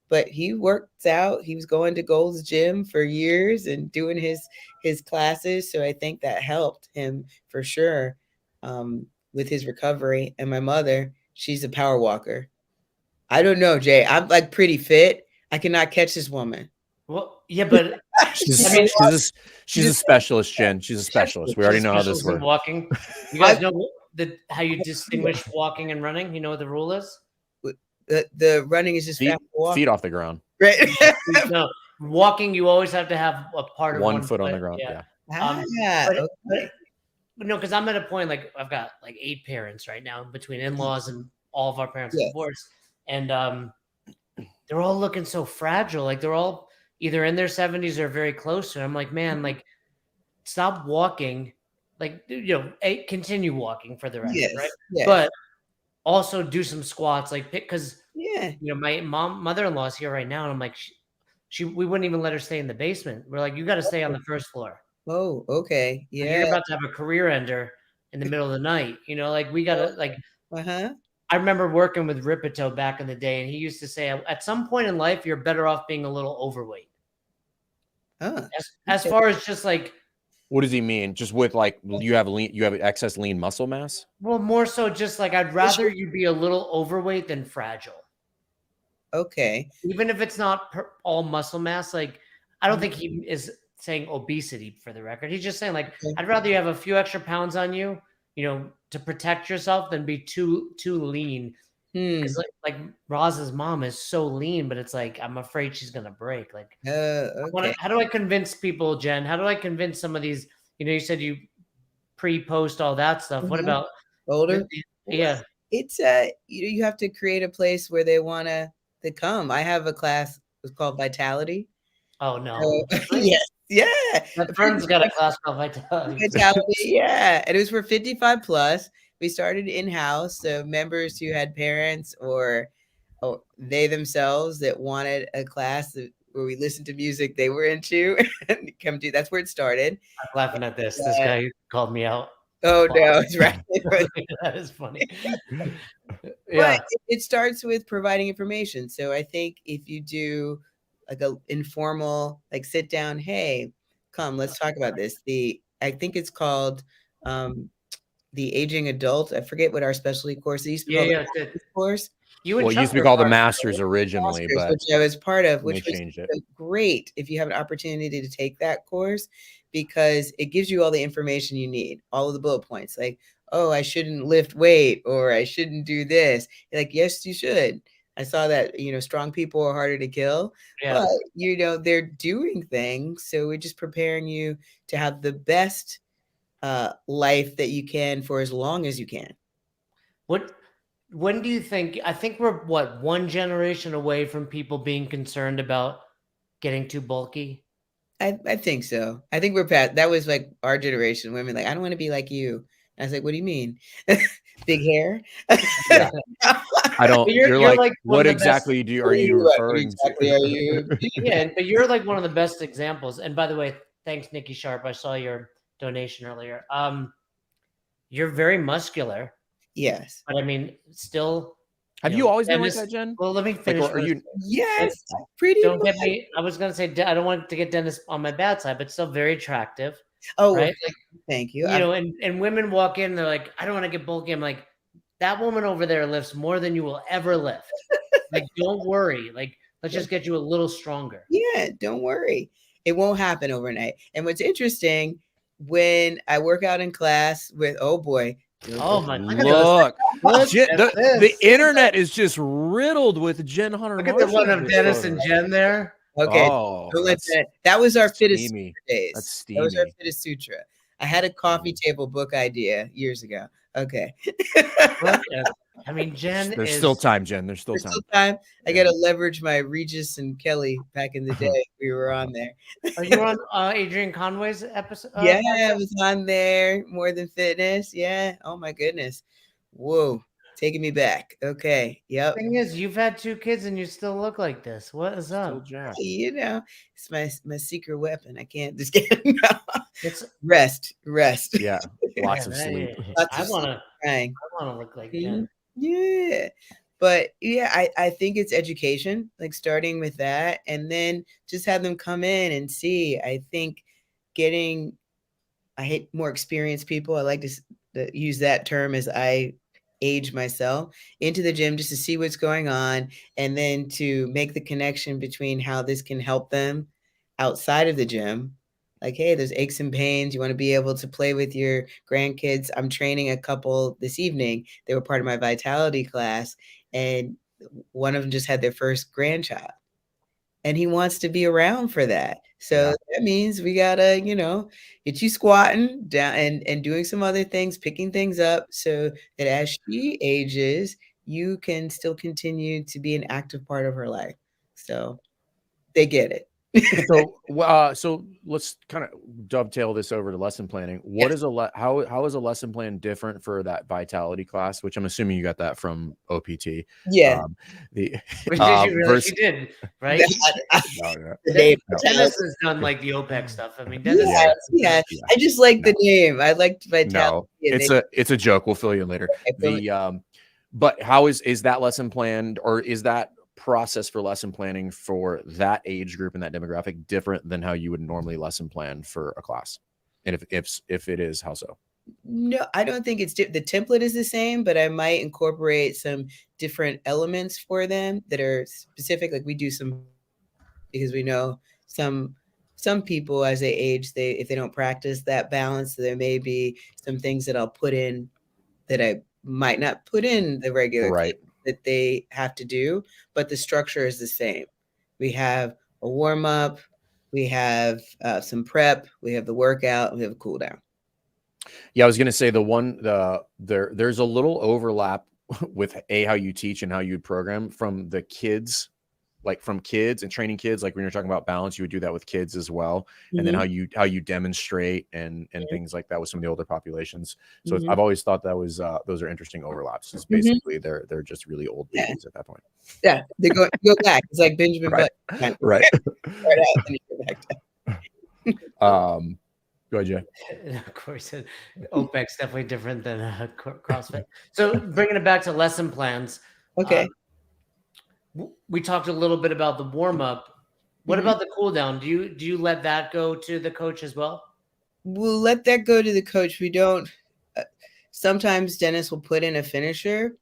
but he works out. He was going to Gold's Gym for years and doing his classes. So I think that helped him for sure with his recovery. And my mother, she's a power walker. I don't know, Jay. I'm like pretty fit. I cannot catch this woman. Well, yeah, but She's I mean, She she's a just specialist, Jen. She's a specialist. We she's a already know how this specialist in works. walking. You I guys know how you distinguish walking and running? You know what the rule is? the running is just Feet fast walk. feet off the ground. Right. No, walking, you always have to have a part of 1 one foot on foot. the ground. Yeah. Yeah. Ah, But okay. no, because I'm at a point, like I've got like 8 parents right now between in-laws, and all of our parents are Yes. divorced, and they're all looking so fragile. Like they're all either in their 70s or very close to it. I'm like, man, like stop walking, like continue walking for the record, right? Yes. Yes. But also do some squats, like because Yeah. my mother-in-law is here right now, and I'm like, we wouldn't even let her stay in the basement. We're like, you got to stay on the first floor. Oh, okay. Like Yeah. you're about to have a career ender in the middle of the night. Like we gotta like. Uh-huh. I remember working with Ripito back in the day, and he used to say, at some point in life, you're better off being a little overweight. Huh. As Okay. far as just like, What does he mean? Just with like you have excess lean muscle mass? well, more so just like I'd rather you be a little overweight than fragile. Okay. Even if it's not all muscle mass. Like I don't think Mhm. he is saying obesity for the record. He's just saying like Okay. I'd rather you have a few extra pounds on you, to protect yourself than be too lean. Hmm. Because like Roz's mom is so lean, but it's like I'm afraid she's gonna break. Like, Okay. how do I convince people, Jen? How do I convince some of these? You said you pre-post all that stuff. What Mhm. about Older. Well, yeah? it's you have to create a place where they want to come. I have a class, it's called Vitality. Oh no, So, really? yes. Yeah. My friend's got a class called Vitality. Vitality, yeah. And it was for 55 plus. We started in-house, so members who had parents or they themselves that wanted a class, where we listened to music they were into and come do. That's where it started. I'm laughing at this. This guy called me out. Oh no, it's right. That is funny. But Yeah. it starts with providing information. So I think if you do like a informal, like sit down, hey, come, let's talk about this. I think it's called the Aging Adult. I forget what our specialty course. It used to be called the Masters course. You it used to be called the Masters originally, but which I was part of, which was changed it. Great if you have an opportunity to take that course, because it gives you all the information you need, all of the bullet points, like, oh, I shouldn't lift weight, or I shouldn't do this. You're like, yes, you should. I saw that, strong people are harder to kill, but they're doing things. So we're just preparing you to have the best life that you can for as long as you can. When do you think? I think we're one generation away from people being concerned about getting too bulky. I think so. I think we're past. That was like our generation. Women like, I don't want to be like you. And I was like, what do you mean? Big hair? Yeah. I don't. You're like what exactly are you referring exactly to? Are you? Yeah, but you're like one of the best examples. And by the way, thanks, Nikki Sharp. I saw your donation earlier. You're very muscular. Yes. But I mean, still. Have you always been like that, Jen? Well, let me finish. Are you? Yes. Pretty. Don't get me. I was gonna say I don't want to get Dennis on my bad side, but still very attractive. Oh, right. Thank you. And women walk in, they're like, I don't want to get bulky. I'm like, that woman over there lifts more than you will ever lift. Like, don't worry. Like, let's just get you a little stronger. Yeah, don't worry. It won't happen overnight. And what's interesting, when I work out in class with, oh boy. Oh my! Look, the internet is just riddled with Jenn Hunter. Look at the one of Dennis and Jen there. Okay, that was our fittest days. That's steamy. That was our fittest sutra. I had a coffee table book idea years ago. Okay. I mean, Jen. There's still time, Jen. There's still time. I got to leverage my Regis and Kelly back in the day. We were on there. Are you on Adrian Conway's episode? Yeah, I was on there. More Than Fitness. Yeah. Oh my goodness. Whoa. Taking me back. Okay. Yep. The thing is, you've had 2 kids and you still look like this. What is up? It's my secret weapon. I can't just get it's rest. Yeah. Lots of sleep. I want to look like Jen. Yeah. But yeah, I think it's education, like starting with that, and then just have them come in and see. I think I hate more experienced people. I like to use that term as I age myself into the gym just to see what's going on, and then to make the connection between how this can help them outside of the gym. Like, hey, there's aches and pains. You want to be able to play with your grandkids. I'm training a couple this evening. They were part of my vitality class, and one of them just had their first grandchild, and he wants to be around for that. So that means we gotta, get you squatting down and doing some other things, picking things up, so that as she ages, you can still continue to be an active part of her life. So they get it. So let's kind of dovetail this over to lesson planning. What is how is a lesson plan different for that vitality class, which I'm assuming you got that from OPT? Yeah. Which did you realize you did, right? Dennis has done like the OPEC stuff. I mean, Dennis. Yeah. I just like the name. I liked vitality. No, it's a joke. We'll fill you in later. But how is that lesson planned, or is that process for lesson planning for that age group and that demographic different than how you would normally lesson plan for a class? And if it is, how so? No, I don't think it's the template is the same, but I might incorporate some different elements for them that are specific. Like we do some, because we know some people as they age, if they don't practice that balance, there may be some things that I'll put in that I might not put in the regular that they have to do, but the structure is the same. We have a warm up, we have some prep, we have the workout, we have a cool down. Yeah, I was going to say there's a little overlap with how you teach and how you program from the kids like from kids and training kids, like when you're talking about balance, you would do that with kids as well. And then how you demonstrate and things like that with some of the older populations. So I've always thought that was those are interesting overlaps. It's basically they're just really old babies at that point. Yeah, they go back. It's like Benjamin Right. Button. Right. Right out, then you go back down. Go ahead, Jay. Of course, OPEC's definitely different than CrossFit. So bringing it back to lesson plans. Okay. We talked a little bit about the warm up. What about the cool down? Do you let that go to the coach as well? We'll let that go to the coach. We don't. Sometimes Dennis will put in a finisher.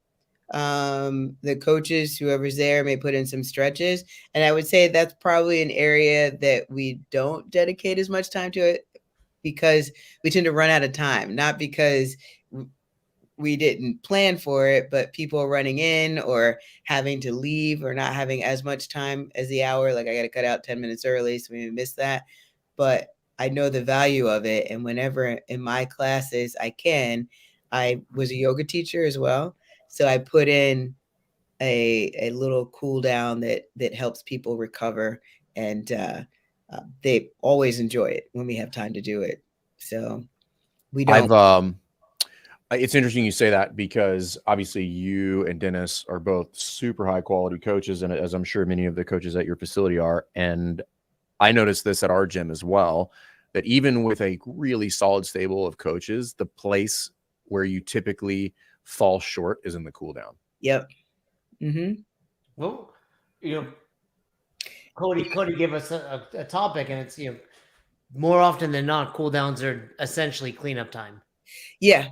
The coaches, whoever's there, may put in some stretches, and I would say that's probably an area that we don't dedicate as much time to it because we tend to run out of time, not because we didn't plan for it, but people running in or having to leave or not having as much time as the hour. Like I got to cut out 10 minutes early, so we missed that. But I know the value of it. And whenever in my classes I was a yoga teacher as well. So I put in a little cool down that helps people recover. And they always enjoy it when we have time to do it. So we don't. It's interesting you say that because obviously you and Dennis are both super high quality coaches, and as I'm sure many of the coaches at your facility are. And I noticed this at our gym as well, that even with a really solid stable of coaches, the place where you typically fall short is in the cool down. Yep. Well, Cody gave us a topic, and it's more often than not, cool downs are essentially cleanup time. Yeah.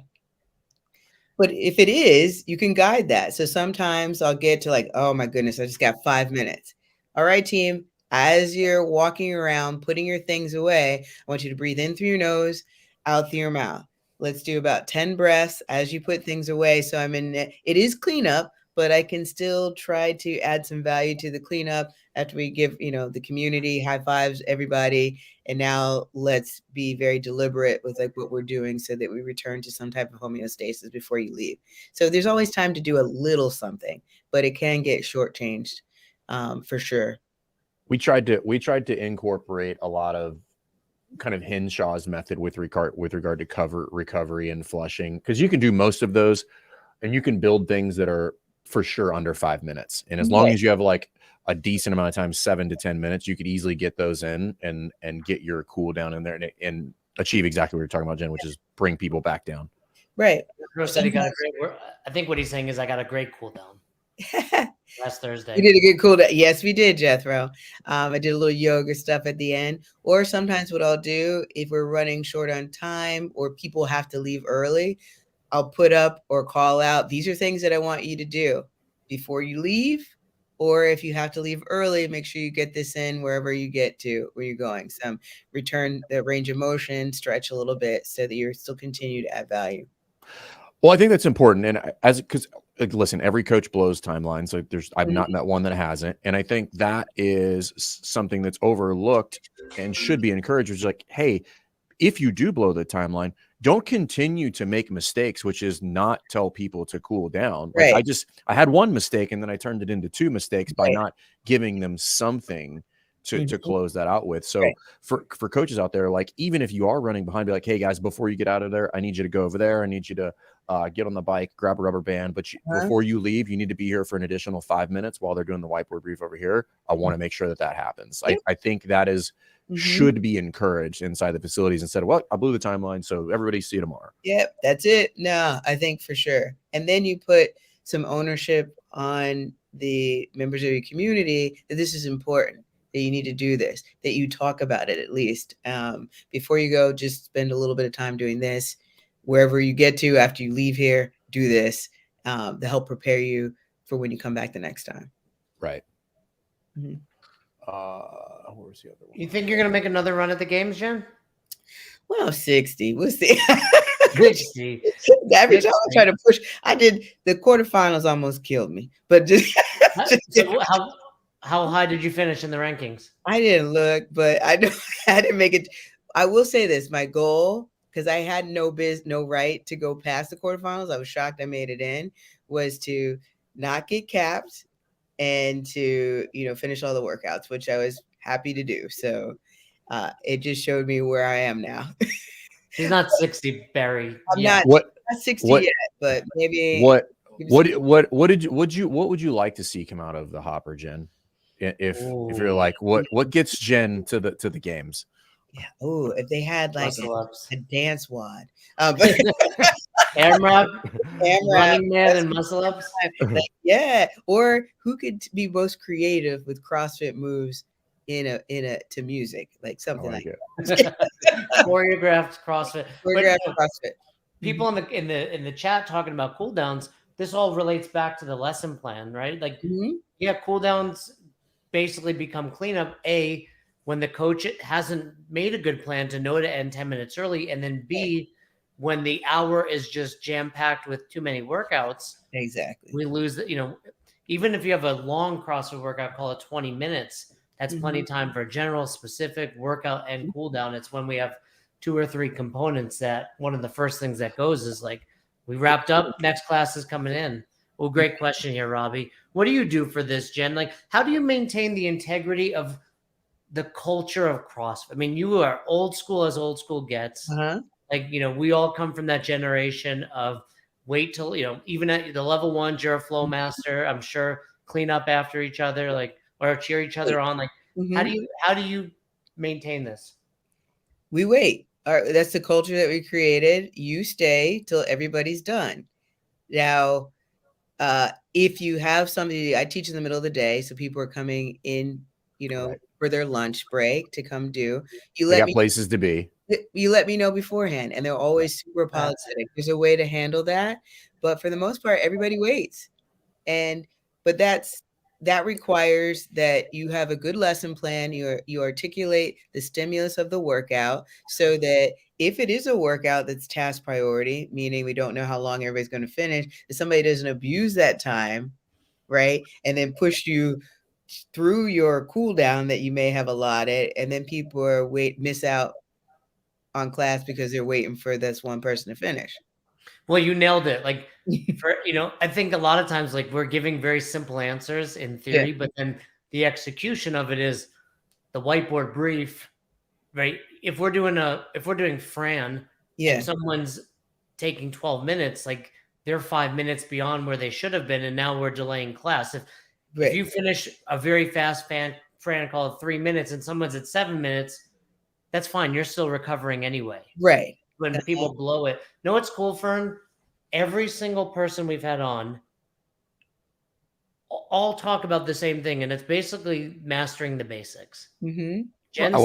But if it is, you can guide that. So sometimes I'll get to like, oh my goodness, I just got 5 minutes. All right, team, as you're walking around, putting your things away, I want you to breathe in through your nose, out through your mouth. Let's do about 10 breaths as you put things away. So it is cleanup, but I can still try to add some value to the cleanup after we give, the community high fives, everybody. And now let's be very deliberate with like what we're doing so that we return to some type of homeostasis before you leave. So there's always time to do a little something, but it can get shortchanged for sure. We tried to incorporate a lot of kind of Henshaw's method with regard to recovery and flushing, because you can do most of those and you can build things that are for sure under 5 minutes. And as long as you have like a decent amount of time, 7 to 10 minutes, you could easily get those in and get your cool down in there and achieve exactly what you're talking about, Jen, which is bring people back down. Right. I think what he's saying is I got a great cool down. Last Thursday. We did a good cool down. Yes, we did, Jethro. I did a little yoga stuff at the end. Or sometimes what I'll do if we're running short on time or people have to leave early, I'll put up or call out, these are things that I want you to do before you leave. Or if you have to leave early, make sure you get this in wherever you get to, where you're going. Some return the range of motion, stretch a little bit so that you're still continue to add value. Well, I think that's important. And because listen, every coach blows timelines. So I've not met one that hasn't. And I think that is something that's overlooked and should be encouraged. It's like, hey, if you do blow the timeline, don't continue to make mistakes, which is not tell people to cool down. Like I had one mistake and then I turned it into 2 mistakes by not giving them something to close that out with. So for coaches out there, like, even if you are running behind, be like, hey guys, before you get out of there, I need you to go over there. I need you to get on the bike, grab a rubber band, but before you leave, you need to be here for an additional 5 minutes while they're doing the whiteboard brief over here. I want to make sure that happens. I think that is should be encouraged inside the facilities instead of, well, I blew the timeline, so everybody see you tomorrow. Yep, that's it. No, I think for sure. And then you put some ownership on the members of your community that this is important, that you need to do this, that you talk about it at least. Before you go, just spend a little bit of time doing this. Wherever you get to after you leave here, do this to help prepare you for when you come back the next time. Right. Where's the other one? You think you're going to make another run at the games, Jen? Well, 60. We'll see. 60. Every time I try to push, I did the quarterfinals almost killed me. But just how high did you finish in the rankings? I didn't look, but I know I didn't make it. I will say this: my goal, because I had no right to go past the quarterfinals. I was shocked I made it in. Was to not get capped and to, finish all the workouts, which I was happy to do. So it just showed me where I am now. He's not 60, Barry. I'm Yeah. not 60 what yet, but maybe. what would you like to see come out of the hopper, Jen? If you're like, what gets Jen to the games? Yeah. Oh, if they had like a dance wad, AMRAP, AMRAP, Running Man, and muscle ups. Yeah. Or who could be most creative with CrossFit moves to music, like something like that. Choreographed CrossFit. CrossFit. People in the chat talking about cooldowns. This all relates back to the lesson plan, right? Like, cooldowns basically become cleanup. When the coach hasn't made a good plan to know to end 10 minutes early, and then B, when the hour is just jam-packed with too many workouts. Exactly. We lose even if you have a long CrossFit workout, call it 20 minutes, that's plenty of time for a general specific workout and cool down. It's when we have 2 or 3 components that one of the first things that goes is like, we wrapped up, next class is coming in. Well, great question here, Robbie. What do you do for this, Jen? Like, how do you maintain the integrity of the culture of CrossFit? I mean, you are old school as old school gets. Like, we all come from that generation of wait till, even at the level 1, you're a flow master. I'm sure clean up after each other, like, or cheer each other on. Like, how do you maintain this? We wait. That's the culture that we created. You stay till everybody's done. Now, if you have somebody, I teach in the middle of the day, so people are coming in, for their lunch break to come do. You let me places to be. You let me know beforehand, and they're always super apologetic. There's a way to handle that, but for the most part, everybody waits. But that requires that you have a good lesson plan. You articulate the stimulus of the workout so that if it is a workout that's task priority, meaning we don't know how long everybody's going to finish, that somebody doesn't abuse that time, right? And then push you through your cool down that you may have allotted, and then people miss out on class because they're waiting for this one person to finish. Well, you nailed it. Like, I think a lot of times, like, we're giving very simple answers in theory, but then the execution of it is the whiteboard brief, right? If we're doing Fran, and someone's taking 12 minutes, like, they're 5 minutes beyond where they should have been, and now we're delaying class. If you finish a very fast Fran, call it 3 minutes, and someone's at 7 minutes, that's fine. You're still recovering anyway. Right. When people blow it. Know what's cool, Fern? Every single person we've had on all talk about the same thing, and it's basically mastering the basics. Jen's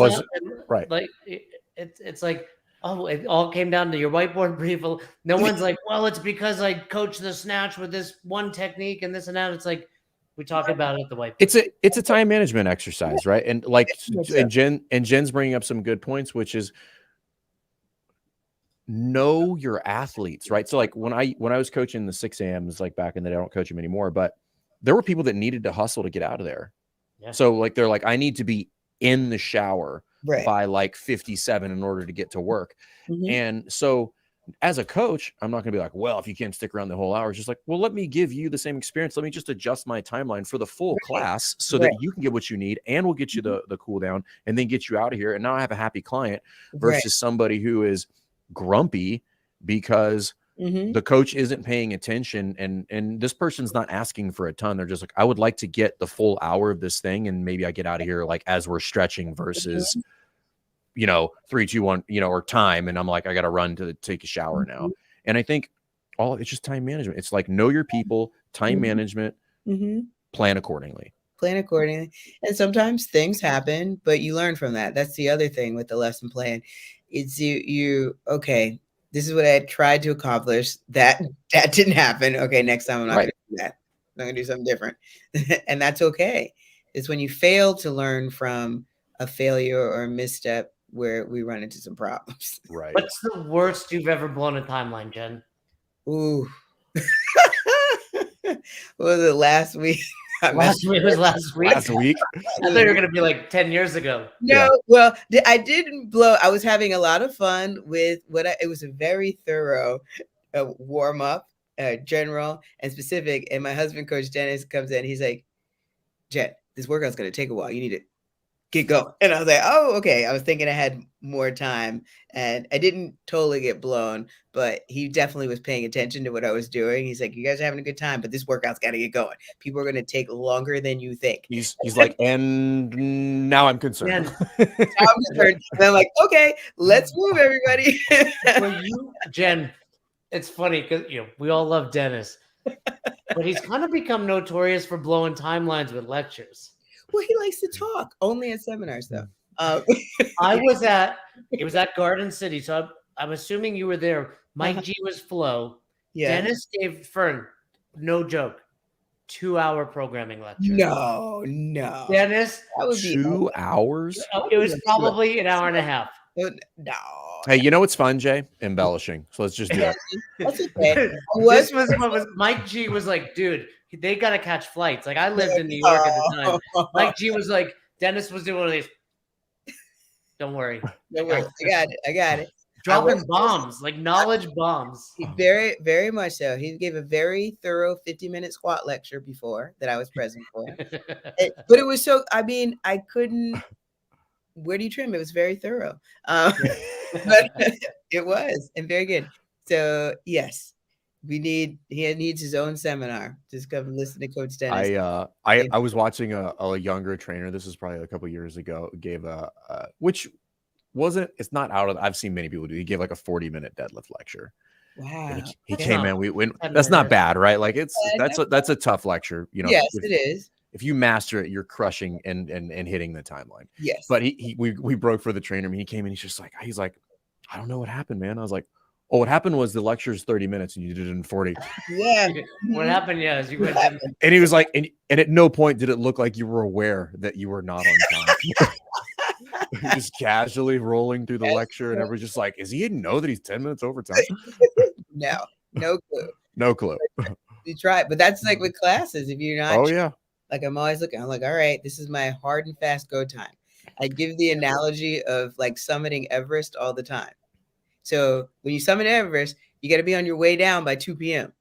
right. Like, it's like, oh, it all came down to your whiteboard brief. No one's like, well, it's because I coached the snatch with this one technique and this and that. It's like, we talk about it at the whiteboard. It's a time management exercise, right? And like, and Jen's bringing up some good points, which is know your athletes, right? So like when I was coaching the 6 a.m.s, like back in the day, I don't coach them anymore, but there were people that needed to hustle to get out of there. So like, they're like, I need to be in the shower by like 57 in order to get to work. And so as a coach, I'm not going to be like, well, if you can't stick around the whole hour, it's just like, well, let me give you the same experience. Let me just adjust my timeline for the full class so that you can get what you need, and we'll get you the cool down and then get you out of here. And now I have a happy client versus somebody who is grumpy because the coach isn't paying attention, and this person's not asking for a ton. They're just like, I would like to get the full hour of this thing, and maybe I get out of here like as we're stretching versus 3, 2, 1, or time. And I'm like, I got to run to take a shower now. And I think it's just time management. It's like, know your people, time management, plan accordingly. And sometimes things happen, but you learn from that. That's the other thing with the lesson plan. It's okay, this is what I had tried to accomplish. That didn't happen. Okay, next time I'm not going to do that. I'm going to do something different. And that's okay. It's when you fail to learn from a failure or a misstep where we run into some problems. Right. What's the worst you've ever blown a timeline, Jen? Ooh. What was it, last week? It was last week. Last week. I thought you were going to be like 10 years ago. No, well, I didn't blow. I was having a lot of fun with it was a very thorough warm up, general and specific. And my husband, Coach Dennis, comes in. He's like, Jen, this workout's going to take a while. You need to get going. And I was like, oh, okay. I was thinking I had more time, and I didn't totally get blown, but he definitely was paying attention to what I was doing. He's like, you guys are having a good time, but this workout's got to get going. People are going to take longer than you think. He's like, and now I'm concerned. Now I'm concerned. And I'm like, okay, let's move, everybody. Well, Jen, it's funny because we all love Dennis, but he's kind of become notorious for blowing timelines with lectures. Well, he likes to talk, only at seminars, though. It was at Garden City, so I'm assuming you were there. Mike G was flow. Yeah. Dennis gave Fern, no joke, 2-hour programming lecture. No. Dennis, That would be 2 hours. it was probably an hour and a half. No. Hey, you know what's fun, Jay? Embellishing. So let's just do it. That's okay. This was what was Mike G was like, dude, they got to catch flights. Like, I lived in New York at the time. Mike G was like, Dennis was doing one of these. Don't worry. I got it. Dropping bombs, like knowledge bombs. Very, very much so. He gave a very thorough 50-minute squat lecture before that I was present for. But it was so, I couldn't, where do you trim? It was very thorough. But it was, and very good. So yes, he needs his own seminar. Just come listen to Coach Dennis. I was watching a younger trainer. This was probably a couple years ago. Gave which wasn't. It's not out of. I've seen many people do. He gave like a 40-minute deadlift lecture. Wow. He came in. We went. That's not bad, right? Like that's a tough lecture. Yes, it is. If you master it, you're crushing and hitting the timeline. Yes. But we broke for the trainer. I mean, he came in. He's like, I don't know what happened, man. I was like, oh, what happened was the lecture is 30 minutes and you did it in 40. Yeah. What happened? Yeah, is you went. And he was like, and at no point did it look like you were aware that you were not on time. Just casually rolling through the lecture, and everyone's just like, is he didn't know that he's 10 minutes over time? No clue. No clue. You try, but that's like with classes. If you're not, oh yeah. Like I'm always looking. I'm like, all right, this is my hard and fast go time. I give the analogy of like summiting Everest all the time. So when you summit Everest, you got to be on your way down by 2 p.m.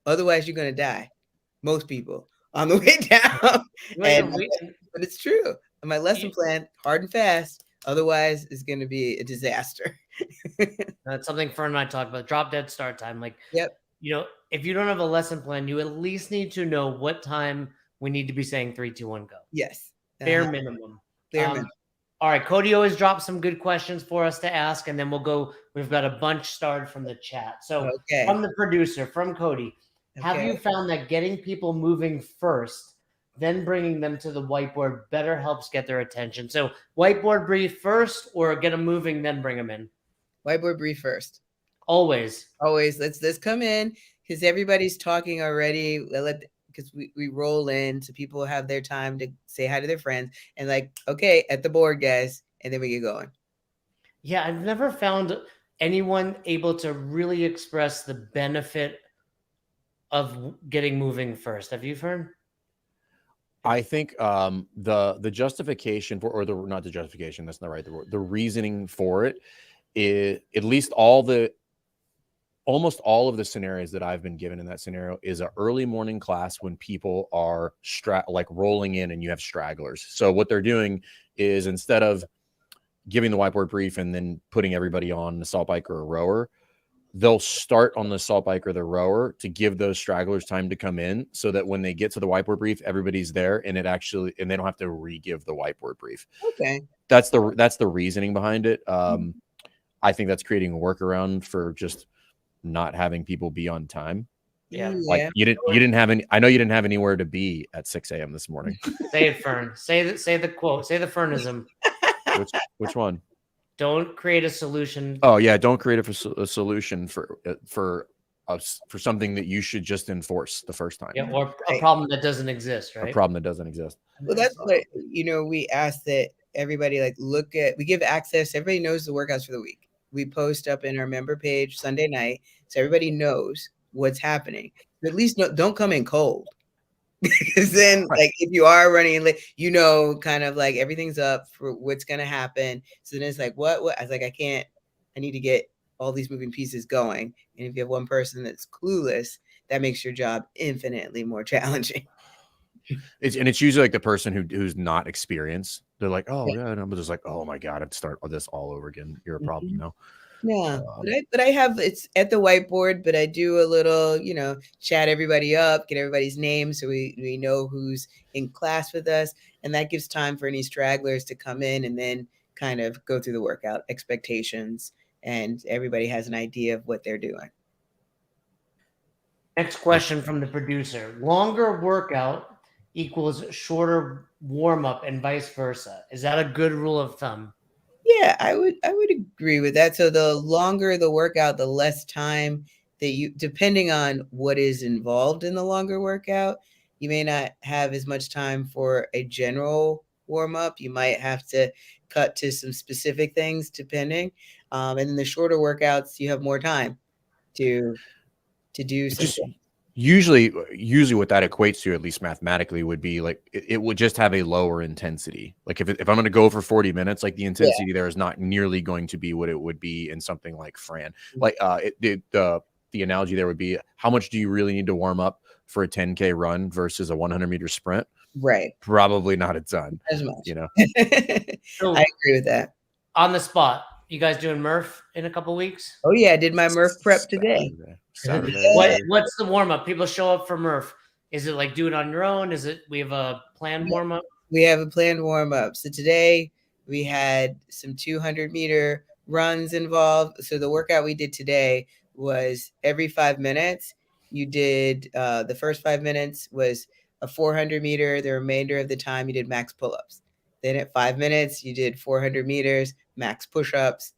Otherwise, you're going to die. Most people on the way down. But it's true. And my lesson plan, hard and fast. Otherwise, it's going to be a disaster. That's something Fern and I talked about. Drop dead start time. Like, yep. If you don't have a lesson plan, you at least need to know what time we need to be saying 3, 2, 1, go. Yes. Bare minimum. Bare minimum. All right. Cody always drops some good questions for us to ask, and then we'll go. We've got a bunch started from the chat. So from the producer, from Cody, have you found that getting people moving first, then bringing them to the whiteboard better helps get their attention? So whiteboard brief first, or get them moving, then bring them in? Whiteboard brief first. Always. Let's come in because everybody's talking already. Because we roll in, so people have their time to say hi to their friends, and like, okay, at the board, guys, and then we get going. Yeah, I've never found anyone able to really express the benefit of getting moving first. Have you, Fern? I think the justification for, or the not the justification, that's not right. The reasoning for it is, at least almost all of the scenarios that I've been given in that scenario is an early morning class when people are like rolling in and you have stragglers. So what they're doing is, instead of giving the whiteboard brief and then putting everybody on the salt bike or a rower, they'll start on the salt bike or the rower to give those stragglers time to come in, so that when they get to the whiteboard brief, everybody's there and they don't have to re-give the whiteboard brief. Okay. That's the reasoning behind it. I think that's creating a workaround for just not having people be on time. Yeah. Like you didn't have any, I know you didn't have anywhere to be at 6 a.m. this morning. Say it, Fern. Say the quote. Say the Fernism. Which one? Don't create a solution. Oh yeah. Don't create a solution for something that you should just enforce the first time. Yeah. Or a problem that doesn't exist, right? A problem that doesn't exist. Well, that's what, we ask that everybody we give access. Everybody knows the workouts for the week. We post up in our member page Sunday night, so everybody knows what's happening. But at least don't come in cold, because then, like, if you are running late, kind of like everything's up for what's going to happen. So then it's like, what? I was like, I need to get all these moving pieces going. And if you have one person that's clueless, that makes your job infinitely more challenging. It's usually like the person who's not experienced. They're like, oh yeah, and I'm just like, oh my god, I have to start this all over again. You're a problem now. Yeah, but I have it's at the whiteboard, but I do a little, chat everybody up, get everybody's name so we know who's in class with us, and that gives time for any stragglers to come in and then kind of go through the workout expectations, and everybody has an idea of what they're doing. Next question from the producer. Longer workout equals shorter warm-up and vice versa. Is that a good rule of thumb? Yeah, I would agree with that. So the longer the workout, the less time that you, depending on what is involved in the longer workout, you may not have as much time for a general warm up. You might have to cut to some specific things depending. And then the shorter workouts, you have more time to do something. Usually what that equates to, at least mathematically, would be like it would just have a lower intensity. Like if I'm going to go for 40 minutes, like the intensity there is not nearly going to be what it would be in something like Fran. Like the analogy there would be, how much do you really need to warm up for a 10K run versus a 100-meter sprint? Right. Probably not a ton. As much. You know. So, I agree with that. On the spot, you guys doing Murph in a couple weeks? Oh yeah, I did my Murph prep today. Saturday. What's the warm up? People show up for Murph. Is it like do it on your own? Is it we have a planned warm up? We have a planned warm up. So today we had some 200-meter runs involved. So the workout we did today was every 5 minutes. You did the first 5 minutes was a 400-meter. The remainder of the time you did max pull-ups. Then at 5 minutes you did 400 meters, max push-ups,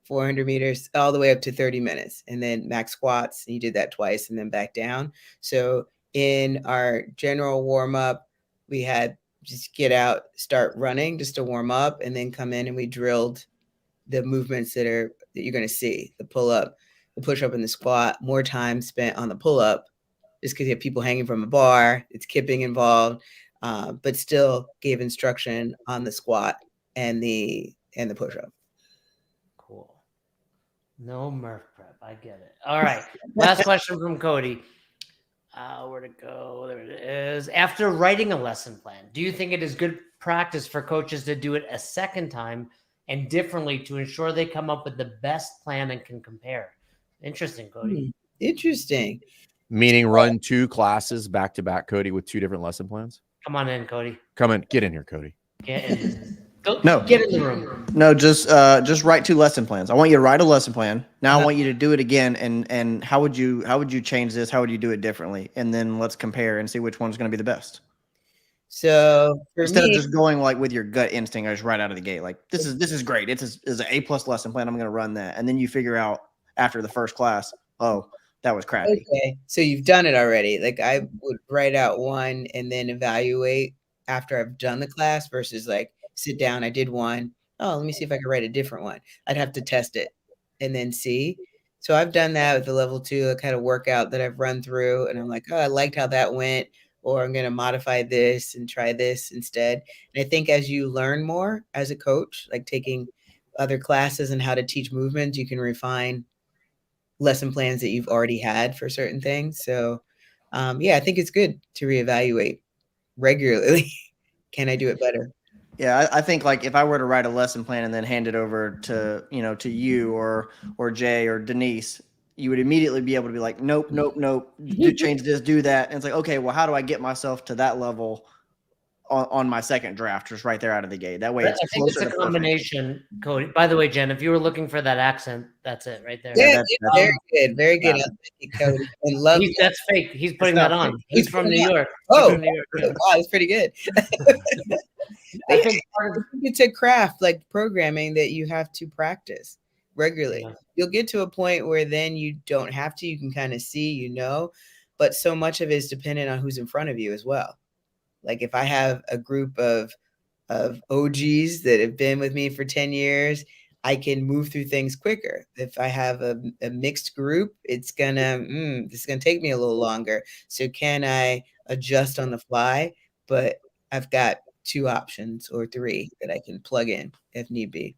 400 meters, all the way up to 30 minutes, and then max squats. And you did that twice and then back down. So in our general warm up, we had just get out, start running just to warm up, and then come in and we drilled the movements that you're going to see: the pull up, the push up, and the squat. More time spent on the pull up, just because you have people hanging from a bar. It's kipping involved, but still gave instruction on the squat and the push up. Cool. No Murph prep. I get it. All right. Last question from Cody. Where to go? There it is. After writing a lesson plan, do you think it is good practice for coaches to do it a second time and differently to ensure they come up with the best plan and can compare? Interesting, Cody. Interesting. Meaning run 2 classes back to back, Cody, with 2 different lesson plans? Come on in, Cody. Come in. Get in here, Cody. Get in. Get in the room. No, just write 2 lesson plans. I want you to write a lesson plan. Now I want you to do it again. And how would you change this? How would you do it differently? And then let's compare and see which one's going to be the best. So instead of just going like with your gut instinct, I just right out of the gate, like this is great. It's an A+ lesson plan. I'm going to run that. And then you figure out after the first class, oh, that was crappy. Okay. So you've done it already. Like I would write out one and then evaluate after I've done the class versus like sit down. I did one. Oh, let me see if I can write a different one. I'd have to test it and then see. So I've done that with the level 2 kind of workout that I've run through. And I'm like, oh, I liked how that went. Or I'm going to modify this and try this instead. And I think as you learn more as a coach, like taking other classes and how to teach movements, you can refine lesson plans that you've already had for certain things. So I think it's good to reevaluate regularly. Can I do it better? Yeah, I think like if I were to write a lesson plan and then hand it over to you or Jay or Denise, you would immediately be able to be like, nope, change this, do that. And it's like, okay, well, how do I get myself to that level on my second draft, just right there out of the gate? That way it's I think it's a combination, Cody. By the way, Jen, if you were looking for that accent, that's it right there. Yeah, very good. Cody. And love that's fake. He's putting that on. He's from New York. Oh, wow, that's pretty good. I think it's a craft like programming that you have to practice regularly. Yeah. You'll get to a point where then you don't have to. You can kind of see, but so much of it is dependent on who's in front of you as well. Like if I have a group of OGs that have been with me for 10 years, I can move through things quicker. If I have a mixed group, it's gonna take me a little longer. So can I adjust on the fly? But I've got 2 options or 3 that I can plug in if need be.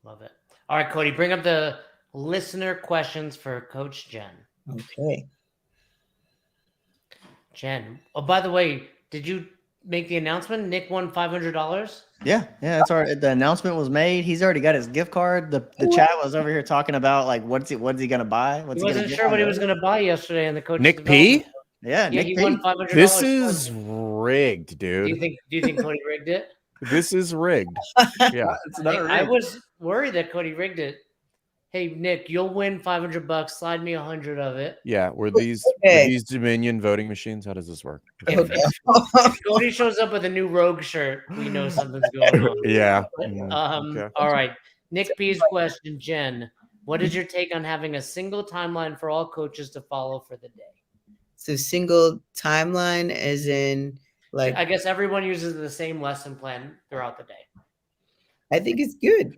Love it. All right, Cody, bring up the listener questions for Coach Jen. Okay. Jen. Oh, by the way, did you make the announcement? Nick won $500. Yeah, that's all right. The announcement was made. He's already got his gift card. The chat was over here talking about like what's he gonna buy? What's He he gonna wasn't get sure on what he the- was going to buy yesterday in the coach. Nick P? Yeah, Yeah, Nick he P. won $500. This is rigged, Do dude. you think Cody rigged it? This is rigged. Yeah. It's Like, not I rigged. was worried that Cody rigged it. Hey Nick, you'll win $500. Slide me 100 of it. Yeah. Were Okay. these Dominion voting machines? How does this work? If Cody shows up with a new Rogue shirt, we know something's going on. Yeah. Okay. All right. Nick P's question, Jen. What is your take on having a single timeline for all coaches to follow for the day? So single timeline as in like I guess everyone uses the same lesson plan throughout the day. I think it's good.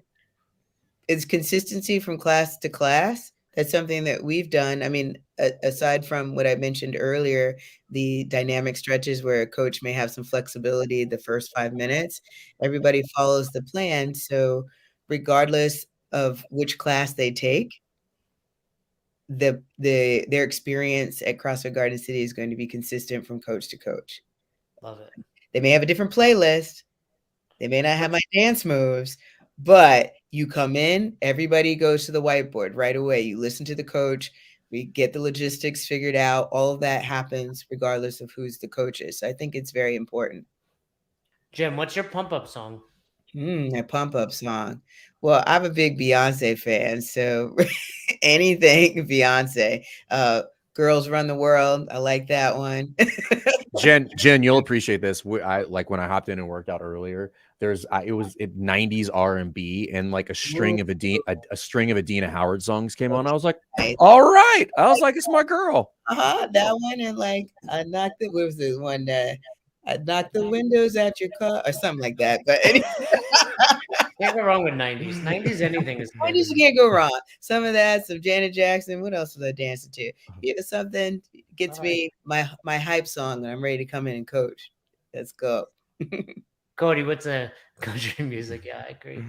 It's consistency from class to class. That's something that we've done. I mean, aside from what I mentioned earlier, the dynamic stretches where a coach may have some flexibility the first 5 minutes, everybody follows the plan. So regardless of which class they take, their experience at CrossFit Garden City is going to be consistent from coach to coach. Love it. They may have a different playlist. They may not have my dance moves, but you come in, everybody goes to the whiteboard right away. You listen to the coach. We get the logistics figured out. All of that happens regardless of who's the coach is. So I think it's very important. Jen, what's your pump up song? A pump up song. Well, I'm a big Beyonce fan, so anything Beyonce. Girls Run the World. I like that one. Jen, you'll appreciate this. I like when I hopped in and worked out earlier. It was 90s R&B and like a string of Adina Howard songs came on. I was like, all right. I was like, it's my girl. That one and like I knocked the what was this one I knocked the windows out your car or something like that. But anyway. Can't go wrong with 90s. 90s anything is good. 90s you can't go wrong. Some of that, some Janet Jackson. What else was I dancing to? Something gets me my hype song when I'm ready to come in and coach. Let's go. Cody, what's a country music? Yeah, I agree.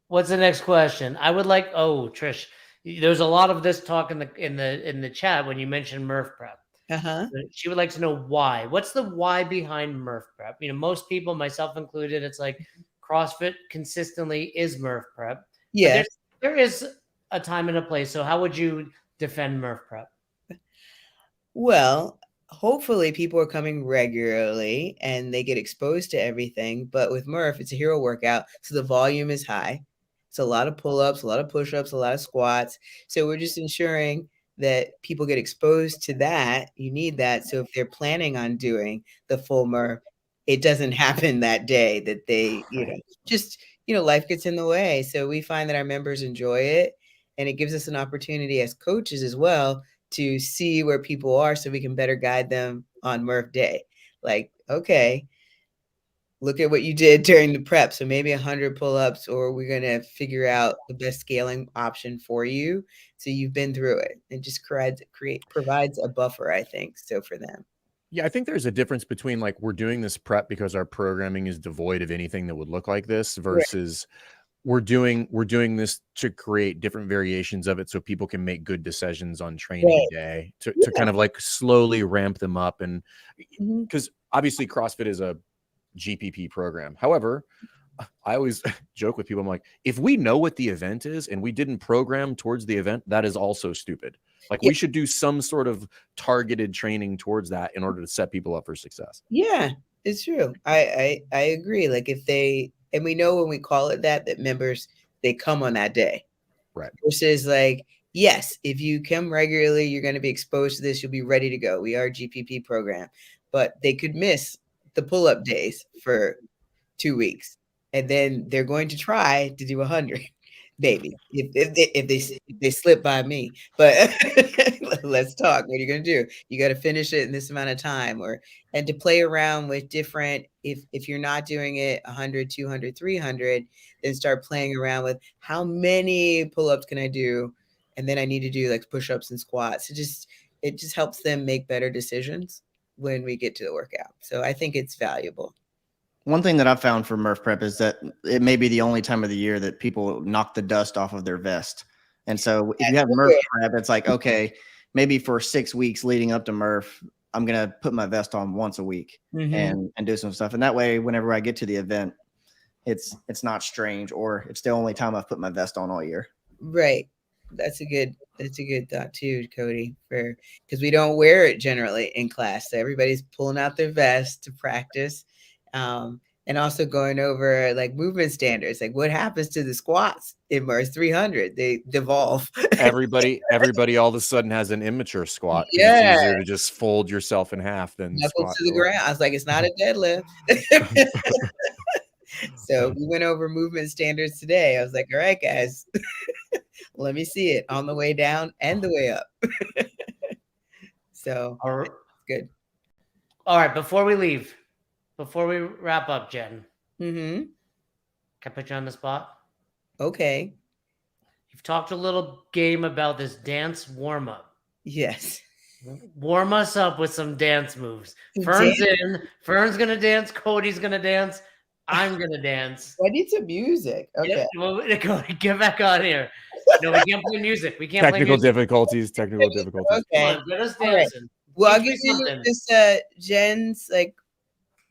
What's the next question? I would like. Oh, Trish, there's a lot of this talk in the chat when you mentioned Murph Prep. She would like to know why. What's the why behind Murph Prep? You know, most people, myself included, it's like CrossFit consistently is Murph Prep. Yeah, there is a time and a place. So how would you defend Murph Prep? Well, hopefully people are coming regularly and they get exposed to everything. But with Murph, it's a hero workout, so the volume is high. It's a lot of pull-ups, a lot of push-ups, a lot of squats. So we're just ensuring that people get exposed to that. You need that. So if they're planning on doing the full Murph, it doesn't happen that day that they, life gets in the way. So we find that our members enjoy it, and it gives us an opportunity as coaches as well to see where people are so we can better guide them on Murph day. Like, okay, look at what you did during the prep. So maybe 100 pull-ups, or we're going to figure out the best scaling option for you. So you've been through it. It just provides a buffer, I think, so for them. Yeah, I think there's a difference between like we're doing this prep because our programming is devoid of anything that would look like this versus we're doing this to create different variations of it so people can make good decisions on training day to kind of like slowly ramp them up. And because obviously CrossFit is a GPP program. However, I always joke with people. I'm like, if we know what the event is and we didn't program towards the event, that is also stupid. Like we should do some sort of targeted training towards that in order to set people up for success. Yeah, it's true. I agree. Like and we know when we call it that members, they come on that day. Right. Versus like, yes, if you come regularly, you're going to be exposed to this. You'll be ready to go. We are a GPP program, but they could miss the pull-up days for 2 weeks. And then they're going to try to do 100, maybe, if they slip by me. But let's talk. What are you going to do? You got to finish it in this amount of time, and to play around with different. If you're not doing it 100, 200, 300, then start playing around with how many pull-ups can I do, and then I need to do like push-ups and squats. It just helps them make better decisions when we get to the workout. So I think it's valuable. One thing that I've found for Murph Prep is that it may be the only time of the year that people knock the dust off of their vest. And so if you have Murph Prep, it's like, okay, maybe for 6 weeks leading up to Murph, I'm going to put my vest on once a week Mhm. and do some stuff. And that way, whenever I get to the event, it's not strange, or it's the only time I've put my vest on all year. Right. That's a good thought too, Cody, because we don't wear it generally in class. So everybody's pulling out their vest to practice. And also going over like movement standards, like what happens to the squats in Mars 300? They devolve. Everybody all of a sudden has an immature squat. 'Cause Yeah. It's easier to just fold yourself in half than Knuckle squat to the forward. ground. I was like, it's not a deadlift. So we went over movement standards today. I was like, all right, guys, let me see it on the way down and the way up. So All right. good. All right. Before we wrap up, Jen, Mm-hmm. can I put you on the spot? Okay. You've talked a little game about this dance warm up. Yes. Warm us up with some dance moves. Fern's in. Fern's gonna dance. Cody's gonna dance. I'm gonna dance. I need some music. Okay. Cody, get back on here. No, we can't play music. We can't Technical play music. difficulties. Technical difficulties. Okay. Come on, get us All right. dancing. Well, I'll Teach me give you something. just Jen's like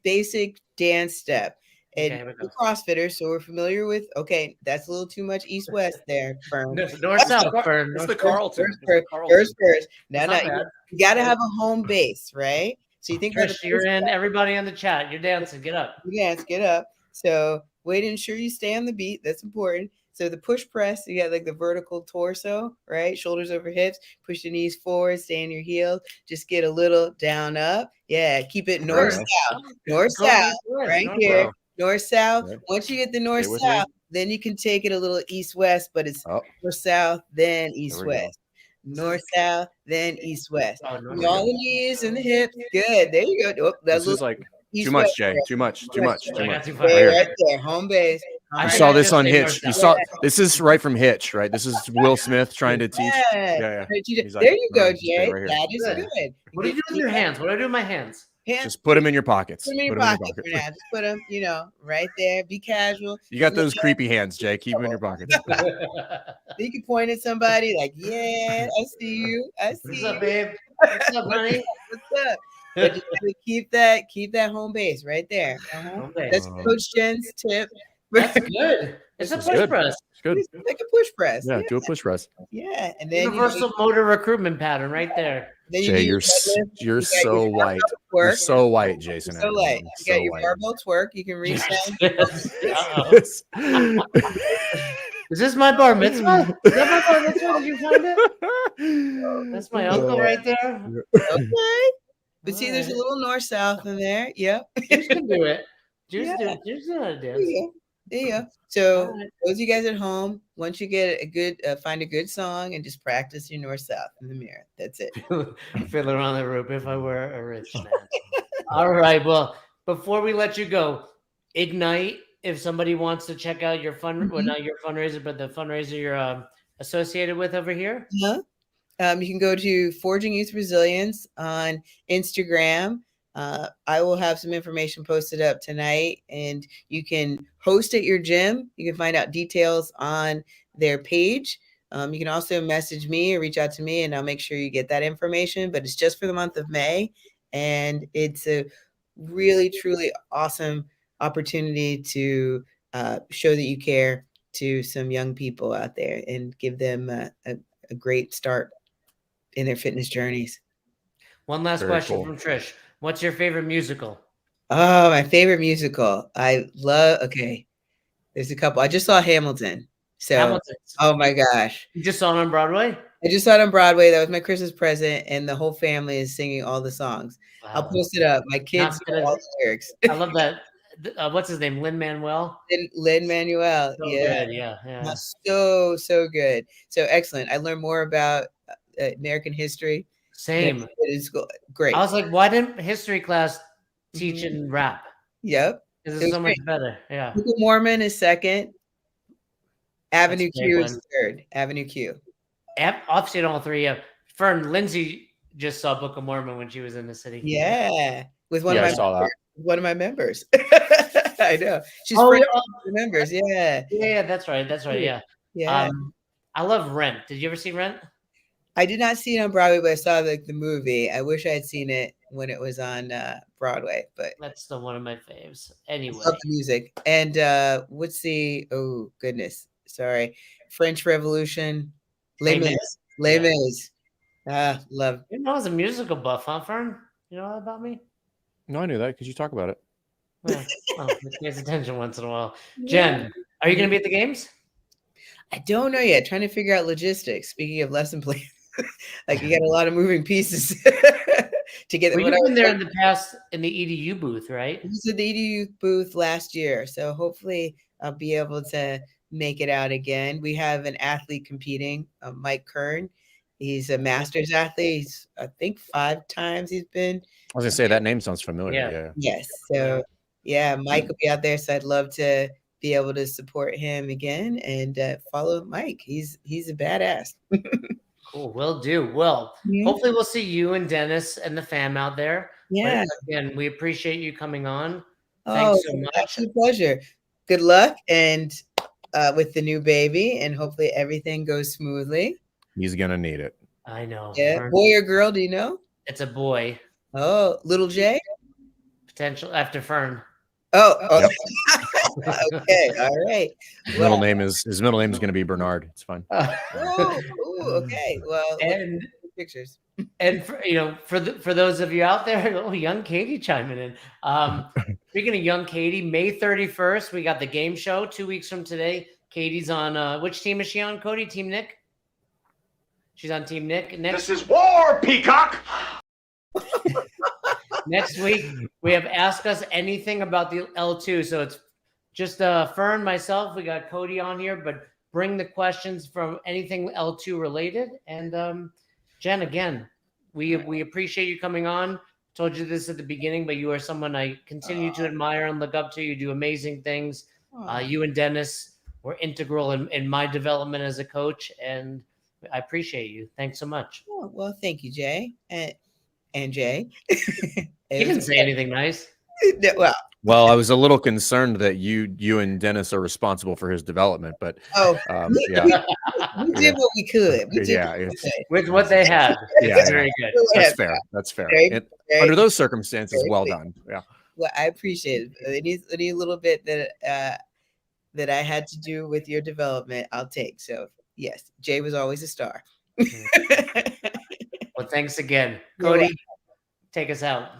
basic dance step. And Okay, here we go. we're CrossFitters, so we're familiar with. Okay, that's a little too much east-west there, Fern. North south, Fern. It's the Carlton. First. Now, That's not you bad. got to have a home base, right? So you think about Trish, you're in. Everybody on the chat, you're dancing. Get up. Yes, get up. So way to ensure you stay on the beat. That's important. So the push press, you got like the vertical torso, right? Shoulders over hips, push the knees forward, stay in your heels. Just get a little down, up. Yeah, keep it north, south. North, south, right here. North, south. Right. Once you get the north, Stay with south, then you can take it a little east, west, but it's Oh, north, south, then there east, we go. west. North, south, then east, west. Oh, no, With all the knees and the hips. Good. There you go. Oh, that This is little like east, too much, west Jay. there. Too much. Too Too much. much. Too I got much. too far. Stay Right here. right there. Home base. I You think saw I this just on say Hitch. north, You south. saw this is right from Hitch, right? This is Will Smith trying to teach. Yeah. Yeah. He's like, There you go, "No, stay Jay. right here." That is Good. good. What do you do with your hands? What do I do with my hands? Hands, Just put them in your pockets. put them in your pocket for now. Just put them, right there. Be casual. You got those creepy hands, Jay. Keep them in your pockets. You can point at somebody like, yeah, I see you. I see What's you. up, babe? What's up, honey? What's up? But just keep that home base right there. Home base. That's Coach Jen's tip. That's good. It's a This is push good. press. It's good. Like a push press. Yeah, do a push press. Yeah. And then Universal motor recruitment pattern right there. then Jay, do you're deadlift. you're You got so your white. barbell You're twerk. so white, Jason. So light. You're You got so your white. barbell twerk. You can reach down. Uh-oh. Is this my bar mitzvah? Is that my bar mitzvah? Did you find it? That's my uncle right there. Okay. But see, there's a little north south in there. Yep. Juice can do it. Juice Yeah. do it. Juice know how to There dance. you go. There you go. So All right. those of you guys at home, once you get a good, find a good song and just practice your north south in the mirror. That's it. Fiddler on the Roof if I were a rich man. All right. Well, before we let you go, Ignite, if somebody wants to check out your well, not your fundraiser, but the fundraiser you're associated with over here. You can go to Forging Youth Resilience on Instagram. I will have some information posted up tonight, and you can host at your gym. You can find out details on their page. You can also message me or reach out to me, and I'll make sure you get that information. But it's just for the month of May, and it's a really, truly awesome opportunity to show that you care to some young people out there and give them a great start in their fitness journeys. One last Very question cool. from Trish. What's your favorite musical? Oh, my favorite musical. Okay. There's a couple. I just saw Hamilton. So, Hamilton. oh my gosh. You just saw it on Broadway? I just saw it on Broadway. That was my Christmas present, and the whole family is singing all the songs. I'll Wow. post it up. My kids Not know all the lyrics. I love that. What's his name? Lin-Manuel? Lin-Manuel. So Yeah. good. Yeah. So good. So excellent. I learned more about American history. Same. It is great. I was like, why didn't history class teach in rap? Yep. This It is was so much better. Yeah. Book of Mormon is second. Avenue That's a big Q is one. third. Avenue Q. I've seen all three. Fern, Lindsay just saw Book of Mormon when she was in the city. Yeah. With one Yeah, I of saw that. my members. I know. She's Oh, friends yeah. with the members. Yeah. Yeah, that's right. Yeah. Yeah. I love Rent. Did you ever see Rent? I did not see it on Broadway, but I saw the movie. I wish I had seen it when it was on Broadway, but That's still one of my faves. I Anyway, love the music. And what's the, oh goodness, sorry, French Revolution, Les Les Mis. Mis. Les Mis. Love. you know, I was a musical buff, huh, Fern? You know that about me? No, I knew that because you talk about it. Yeah. Well, pays attention once in a while. Jen, are you going to be at the games? I don't know yet. Trying to figure out logistics. Speaking of lesson plans, like you got a lot of moving pieces to get. Well, you've been there in the past in the EDU booth, right? I was at the EDU booth last year, so hopefully I'll be able to make it out again. We have an athlete competing, Mike Kern. He's a masters athlete. He's, I think 5 times he's been. I was gonna say that name sounds familiar. Yeah. Yes. So yeah, Mike will be out there. So I'd love to be able to support him again and follow Mike. He's a badass. Cool. Will do. Well, hopefully we'll see you and Dennis and the fam out there. Yeah. But again, we appreciate you coming on. Thanks so much. Absolute pleasure. Good luck and with the new baby, and hopefully everything goes smoothly. He's gonna need it. I know. Yeah. Fern. Boy or girl, do you know? It's a boy. Oh, little J? Potential after Fern. Oh, Yep. okay. All right. His middle name is going to be Bernard. It's fine. Okay. Well, and pictures. And for those of you out there, young Katie chiming in. Speaking of young Katie, May 31st, we got the game show 2 weeks from today. Katie's on which team is she on, Cody? Team Nick? She's on Team Nick. This is war, Peacock. Next week, we have Ask Us Anything about the L2. So it's just Fern, myself. We got Cody on here, but bring the questions from anything L2 related. And Jen, again, we appreciate you coming on. Told you this at the beginning, but you are someone I continue to admire and look up to. You do amazing things. You and Dennis were integral in my development as a coach, and I appreciate you. Thanks so much. Oh, well, thank you, Jay. And Jay. He didn't say anything nice. Well, I was a little concerned that you and Dennis are responsible for his development, but yeah, we did what we could. With what they had. Yeah, very good. That's fair. That's fair. Under those circumstances, well done. Yeah. Well, I appreciate it. Any little bit that I had to do with your development, I'll take. So yes, Jay was always a star. Well, thanks again, Cody. Take us out.